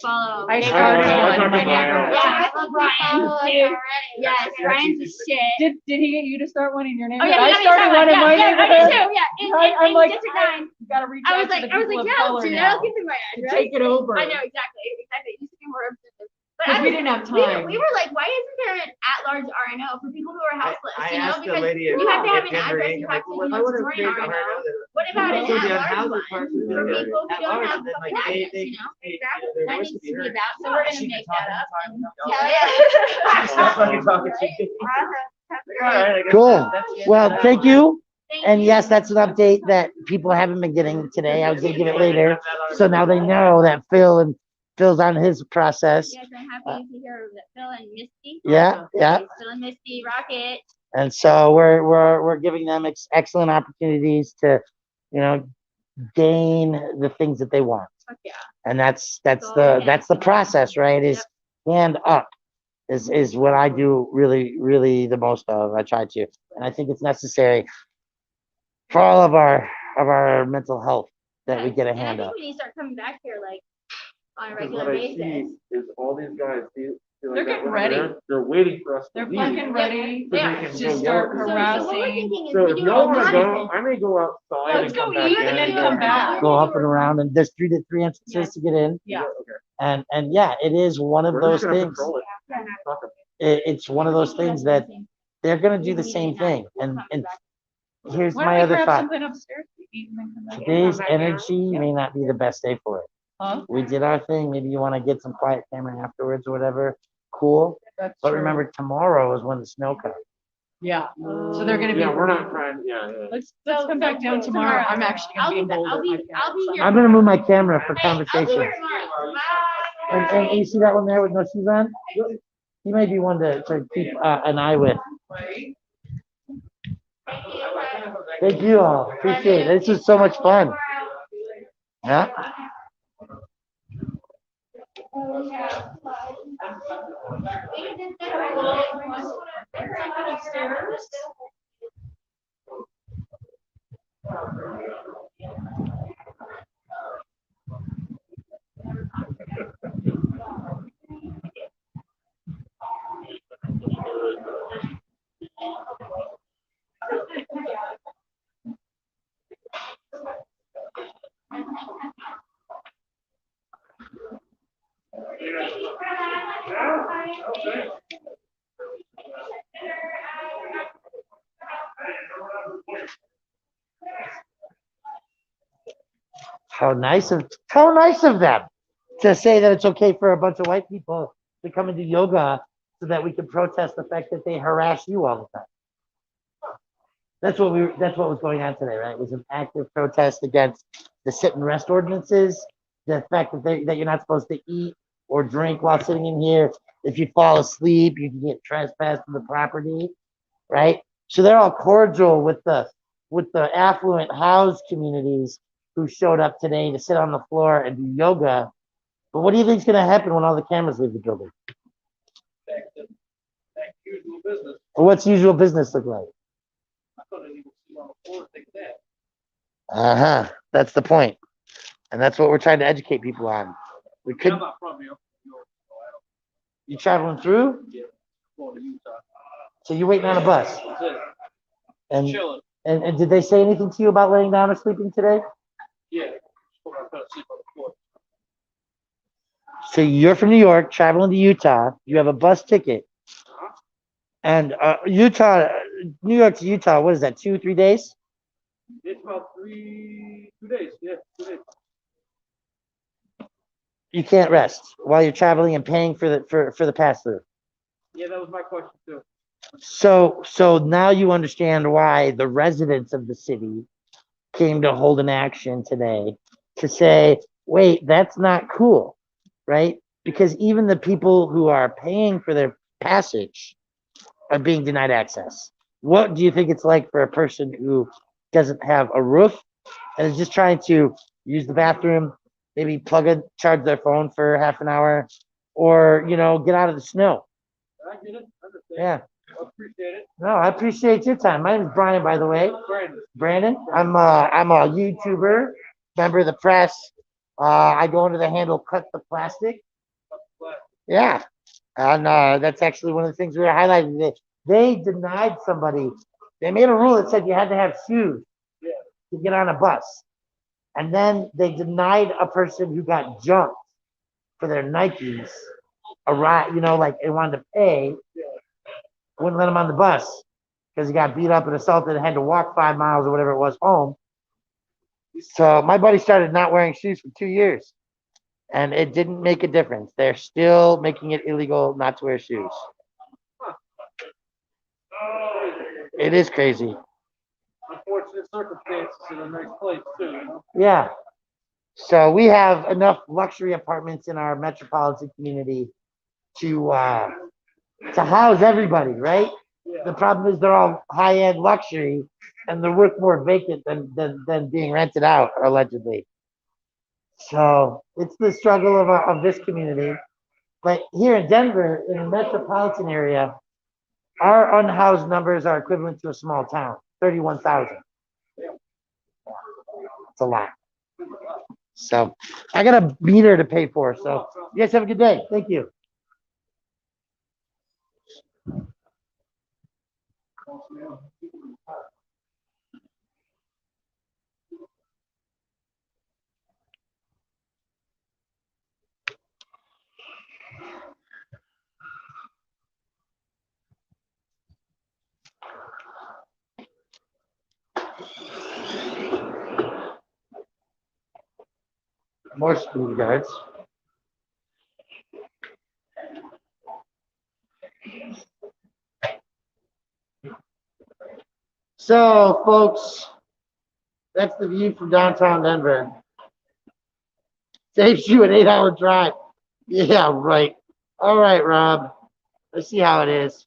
Speaker 10: I started one in my neighborhood.
Speaker 8: Yeah, I love Brian too. Yes, Brian's a shit.
Speaker 6: Did he get you to start one in your
Speaker 8: Oh
Speaker 6: neighborhood?
Speaker 8: yeah,
Speaker 6: I started one in my
Speaker 8: I
Speaker 6: neighborhood.
Speaker 8: did too. Yeah,
Speaker 6: I'm
Speaker 8: in
Speaker 6: like,
Speaker 8: District 9.
Speaker 6: You gotta reach
Speaker 8: I
Speaker 6: out
Speaker 8: was
Speaker 6: to
Speaker 8: like,
Speaker 6: the people of
Speaker 8: yeah, I'll
Speaker 6: color
Speaker 8: do that.
Speaker 6: now.
Speaker 8: I'll give him my address.
Speaker 10: Take it over.
Speaker 8: I know exactly. It used to be more representative. But
Speaker 10: Because we didn't have time.
Speaker 8: we were like, why isn't there an at-large RNO for people who are houseless?
Speaker 3: I
Speaker 8: you know,
Speaker 3: asked the
Speaker 8: because
Speaker 3: lady
Speaker 8: you have to have an
Speaker 3: Denver,
Speaker 8: address, you have to
Speaker 3: well,
Speaker 8: join
Speaker 3: I would have
Speaker 8: RNO.
Speaker 3: created a RNO that
Speaker 8: What about an
Speaker 3: So the
Speaker 8: at-large
Speaker 3: housing
Speaker 8: one
Speaker 3: parts
Speaker 8: for
Speaker 3: would be
Speaker 8: people who
Speaker 3: at
Speaker 8: don't
Speaker 3: large,
Speaker 8: have
Speaker 3: and then, like,
Speaker 8: fucking
Speaker 3: they-
Speaker 8: address,
Speaker 3: they-
Speaker 8: you know?
Speaker 3: they-
Speaker 8: Exactly.
Speaker 3: their
Speaker 8: That
Speaker 3: voice
Speaker 8: needs
Speaker 3: would be
Speaker 8: to be
Speaker 3: heard.
Speaker 8: about, so
Speaker 3: Yeah,
Speaker 8: we're
Speaker 3: she
Speaker 8: gonna
Speaker 3: can
Speaker 8: make
Speaker 3: talk
Speaker 8: that up.
Speaker 3: and talk.
Speaker 8: Hell yeah.
Speaker 3: Stop fucking talking to me. All right, I guess
Speaker 1: Cool.
Speaker 3: that's the end of
Speaker 1: Well,
Speaker 3: that
Speaker 1: thank
Speaker 3: one.
Speaker 1: you.
Speaker 8: Thank
Speaker 1: And
Speaker 8: you.
Speaker 1: yes, that's an update that people haven't been getting today. I was going to give it later. So now they know that Phil's on his process.
Speaker 8: Yes, I'm happy to hear that Phil and Misty.
Speaker 1: Yeah.
Speaker 8: Phil and Misty rocket.
Speaker 1: And so we're giving them excellent opportunities to, gain the things that they want.
Speaker 8: Fuck yeah.
Speaker 1: And that's the process, right? Is hand up is what I do really, really the most of. I try to, and I think it's necessary for all of our mental health that we get a
Speaker 8: And I
Speaker 1: hand
Speaker 8: think
Speaker 1: up.
Speaker 8: we need to start coming back here like on a
Speaker 5: Because
Speaker 8: regular
Speaker 5: what I
Speaker 8: basis.
Speaker 5: see is all these guys,
Speaker 6: They're getting ready.
Speaker 5: They're waiting for us to
Speaker 6: They're
Speaker 5: leave.
Speaker 6: fucking ready
Speaker 5: So they
Speaker 8: Yeah.
Speaker 5: can
Speaker 6: to
Speaker 5: go
Speaker 6: start
Speaker 5: work.
Speaker 8: So what we're
Speaker 6: harassing.
Speaker 8: thinking is
Speaker 5: So
Speaker 8: we
Speaker 5: if
Speaker 8: do
Speaker 5: y'all
Speaker 8: a
Speaker 5: wanna
Speaker 8: lot
Speaker 5: go,
Speaker 8: of
Speaker 5: I may go outside
Speaker 6: Let's
Speaker 5: and
Speaker 6: go
Speaker 5: come back
Speaker 6: eat
Speaker 5: in.
Speaker 6: and then
Speaker 8: do
Speaker 6: come
Speaker 8: it.
Speaker 6: back.
Speaker 1: Go up and around, and there's 3 entrances to get in.
Speaker 6: Yeah.
Speaker 5: Okay.
Speaker 1: And yeah, it is one of
Speaker 5: We're
Speaker 1: those
Speaker 5: just gonna
Speaker 1: things.
Speaker 5: control it. Fuck 'em.
Speaker 1: It's one of those things that they're gonna do the same thing. And here's
Speaker 6: Why
Speaker 1: my
Speaker 6: don't we
Speaker 1: other
Speaker 6: grab
Speaker 1: thought.
Speaker 6: something upstairs to eat and then come back?
Speaker 1: Today's energy may not be the best day for it.
Speaker 6: Huh?
Speaker 1: We did our thing. Maybe you want to get some quiet camera afterwards or whatever. Cool.
Speaker 6: That's
Speaker 1: But
Speaker 6: true.
Speaker 1: remember, tomorrow is when the snow comes.
Speaker 6: Yeah. So they're gonna be.
Speaker 5: Yeah, we're not trying, yeah.
Speaker 6: Let's come back down tomorrow. I'm actually gonna be in Boulder.
Speaker 8: I'll be here.
Speaker 1: I'm gonna move my camera for
Speaker 8: Hey, I'll be
Speaker 1: conversation.
Speaker 8: here tomorrow.
Speaker 1: And you see that one there with no shoes on? He may be one to keep an eye with. Thank you all. Appreciate it. This was so much fun. Yeah. How nice of them to say that it's okay for a bunch of white people to come and do yoga so that we can protest the fact that they harass you all the time. That's what was going on today, right? It was an active protest against the sit and rest ordinances, the fact that you're not supposed to eat or drink while sitting in here. If you fall asleep, you can get trespassed from the property, right? So they're all cordial with the affluent housed communities who showed up today to sit on the floor and do yoga. But what do you think is going to happen when all the cameras leave the building?
Speaker 4: Back to usual business.
Speaker 1: Or what's usual business look like?
Speaker 4: I thought I even see on the floor, think of that.
Speaker 1: That's the point. And that's what we're trying to educate people on. We
Speaker 4: I'm
Speaker 1: could,
Speaker 4: not from New York, so I don't.
Speaker 1: you traveling through?
Speaker 4: Yeah. Florida, Utah.
Speaker 1: So you're waiting on a bus.
Speaker 4: That's it.
Speaker 1: And,
Speaker 4: Chilling.
Speaker 1: and did they say anything to you about laying down or sleeping today?
Speaker 4: Yeah. Before I fell asleep on the floor.
Speaker 1: So you're from New York, traveling to Utah. You have a bus ticket. And Utah, New York to Utah, what is that, 2, 3 days?
Speaker 4: It's about 2 days. Yeah, 2 days.
Speaker 1: You can't rest while you're traveling and paying for the pass through.
Speaker 4: Yeah, that was my question too.
Speaker 1: So now you understand why the residents of the city came to hold an action today to say, wait, that's not cool, right? Because even the people who are paying for their passage are being denied access. What do you think it's like for a person who doesn't have a roof and is just trying to use the bathroom, maybe charge their phone for half an hour, or get out of the snow?
Speaker 4: I get it. I understand.
Speaker 1: Yeah.
Speaker 4: I appreciate it.
Speaker 1: No, I appreciate your time. My name is Brian, by the way. Brandon. I'm a YouTuber, member of the press. I go under the handle Cut the Plastic. Yeah. And that's actually one of the things we were highlighting today. They denied somebody. They made a rule that said you had to have shoes to get on a bus. And then they denied a person who got jumped for their Nikes a ride, like they wanted to pay, wouldn't let him on the bus because he got beat up and assaulted and had to walk 5 miles or whatever it was home. So my buddy started not wearing shoes for 2 years, and it didn't make a difference. They're still making it illegal not to wear shoes. It is crazy.
Speaker 4: Unfortunate circumstances in a nice place too.
Speaker 1: Yeah. So we have enough luxury apartments in our metropolitan community to house everybody, right? The problem is they're all high-end luxury, and they're worth more vacant than being rented out, allegedly. So it's the struggle of this community. But here in Denver, in the metropolitan area, our unhoused numbers are equivalent to a small town, 31,000. It's a lot. So I got a meter to pay for. So you guys have a good day. Thank you. More security guards. So, folks, that's the view from downtown Denver. Saves you an 8-hour drive. Yeah, right. All right, Rob. Let's see how it is.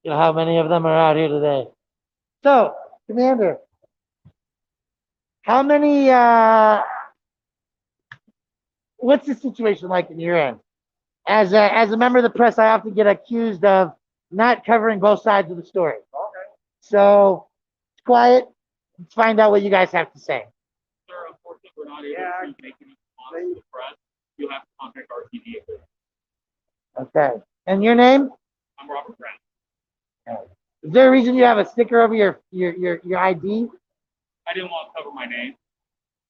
Speaker 1: How many of them are out here today? So, Commander, how many, what's the situation like in your end? As a member of the press, I often get accused of not covering both sides of the story. Okay. So, it's quiet. Let's find out what you guys have to say.
Speaker 7: Sir, unfortunately, we're not able to make any response to the press. You'll have to contact RTD.
Speaker 1: Okay. And your name?
Speaker 7: I'm Robert Brown.
Speaker 1: Is there a reason you have a sticker over your ID?
Speaker 7: I didn't want to cover my name,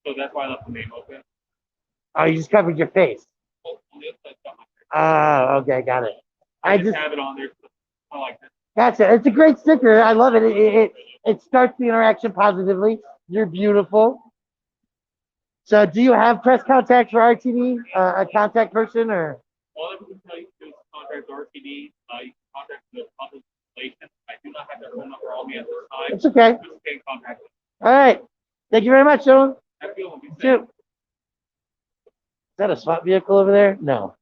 Speaker 7: so that's why I left the name open.
Speaker 1: Oh, you just covered your face.
Speaker 7: Oh, on the other side, it's got my face.
Speaker 1: Oh, okay, got it.
Speaker 7: I just have it on there. I like it.
Speaker 1: Gotcha. It's a great sticker. I love it. It starts the interaction positively. You're beautiful. So, do you have press contact for RTD? A contact person or?
Speaker 7: All I can tell you is contact RTD. You can contact the public relations. I do not have their phone number on me at this time.
Speaker 1: It's okay.
Speaker 7: Just stay in contact.
Speaker 1: All right. Thank you very much, gentlemen.
Speaker 7: Have a good one. Be safe.
Speaker 1: Shoot. Is that a SWAT vehicle over there? No.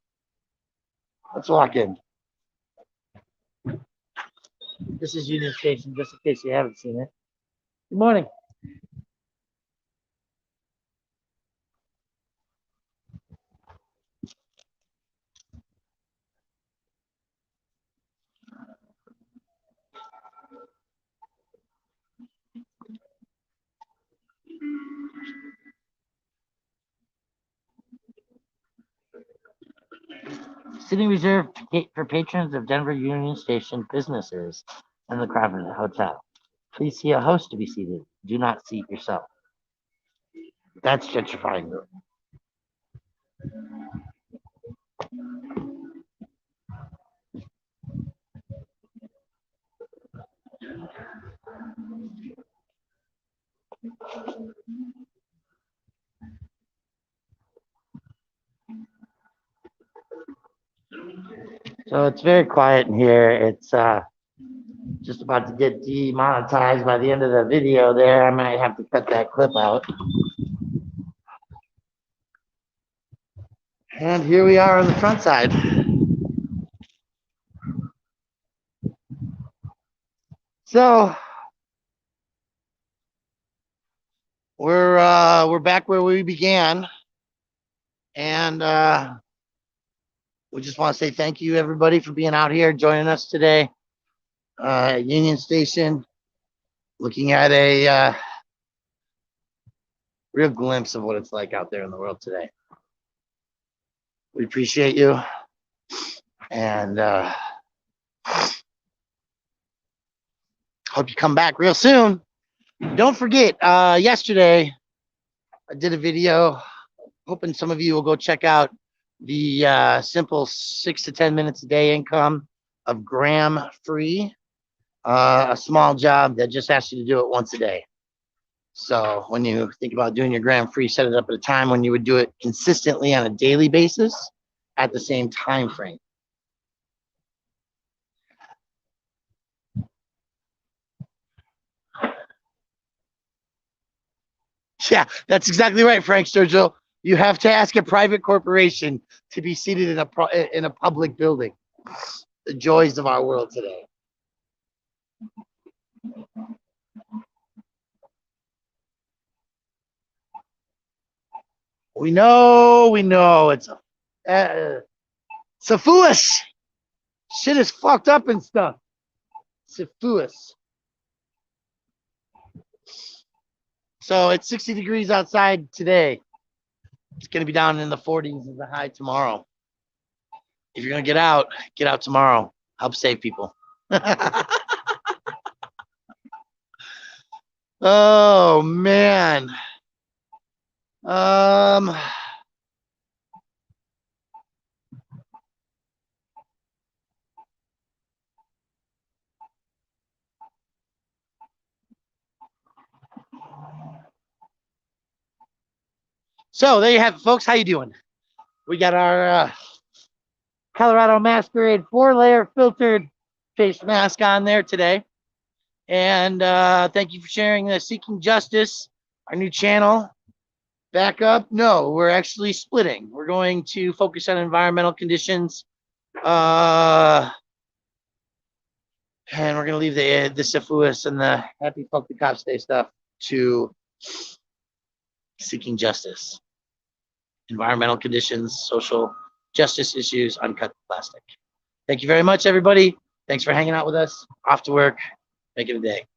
Speaker 1: Let's walk in. This is Union Station, just in case you haven't seen it. Good morning. Sitting reserved for patrons of Denver Union Station businesses and the Crawford Hotel. Please see a host to be seated. Do not seat yourself. That's gentrifying. So it's very quiet in here. It's just about to get demonetized by the end of the video there. I might have to cut that clip out. And here we are on the front side. So we're back where we began, and we just want to say thank you everybody for being out here joining us today at Union Station, looking at a real glimpse of what it's like out there in the world today. We appreciate you, and hope you come back real soon. Don't forget, yesterday I did a video, hoping some of you will go check out the simple 6 to 10 minutes a day income of gram free, a small job that just asks you to do it once a day. So when you think about doing your gram free, set it up at a time when you would do it consistently on a daily basis at the same time frame. Yeah, that's exactly right, Frank Sturgill. You have to ask a private corporation to be seated in a public building. The joys of our world today. We know, it's Syphilis. Shit is fucked up and stuff. Syphilis. So it's 60 degrees outside today. It's going to be down in the 40s as a high tomorrow. If you're going to get out tomorrow. Help save people. Oh, man. So there you have it, folks. How you doing? We got our Colorado Masquerade 4-layer filtered face mask on there today. And thank you for sharing Seeking Justice, our new channel. Back up? No, we're actually splitting. We're going to focus on environmental conditions. And we're going to leave the syphilis and the happy fuck the cops day stuff to Seeking Justice. Environmental conditions, social justice issues, uncut plastic. Thank you very much, everybody. Thanks for hanging out with us. Off to work. Make it a day.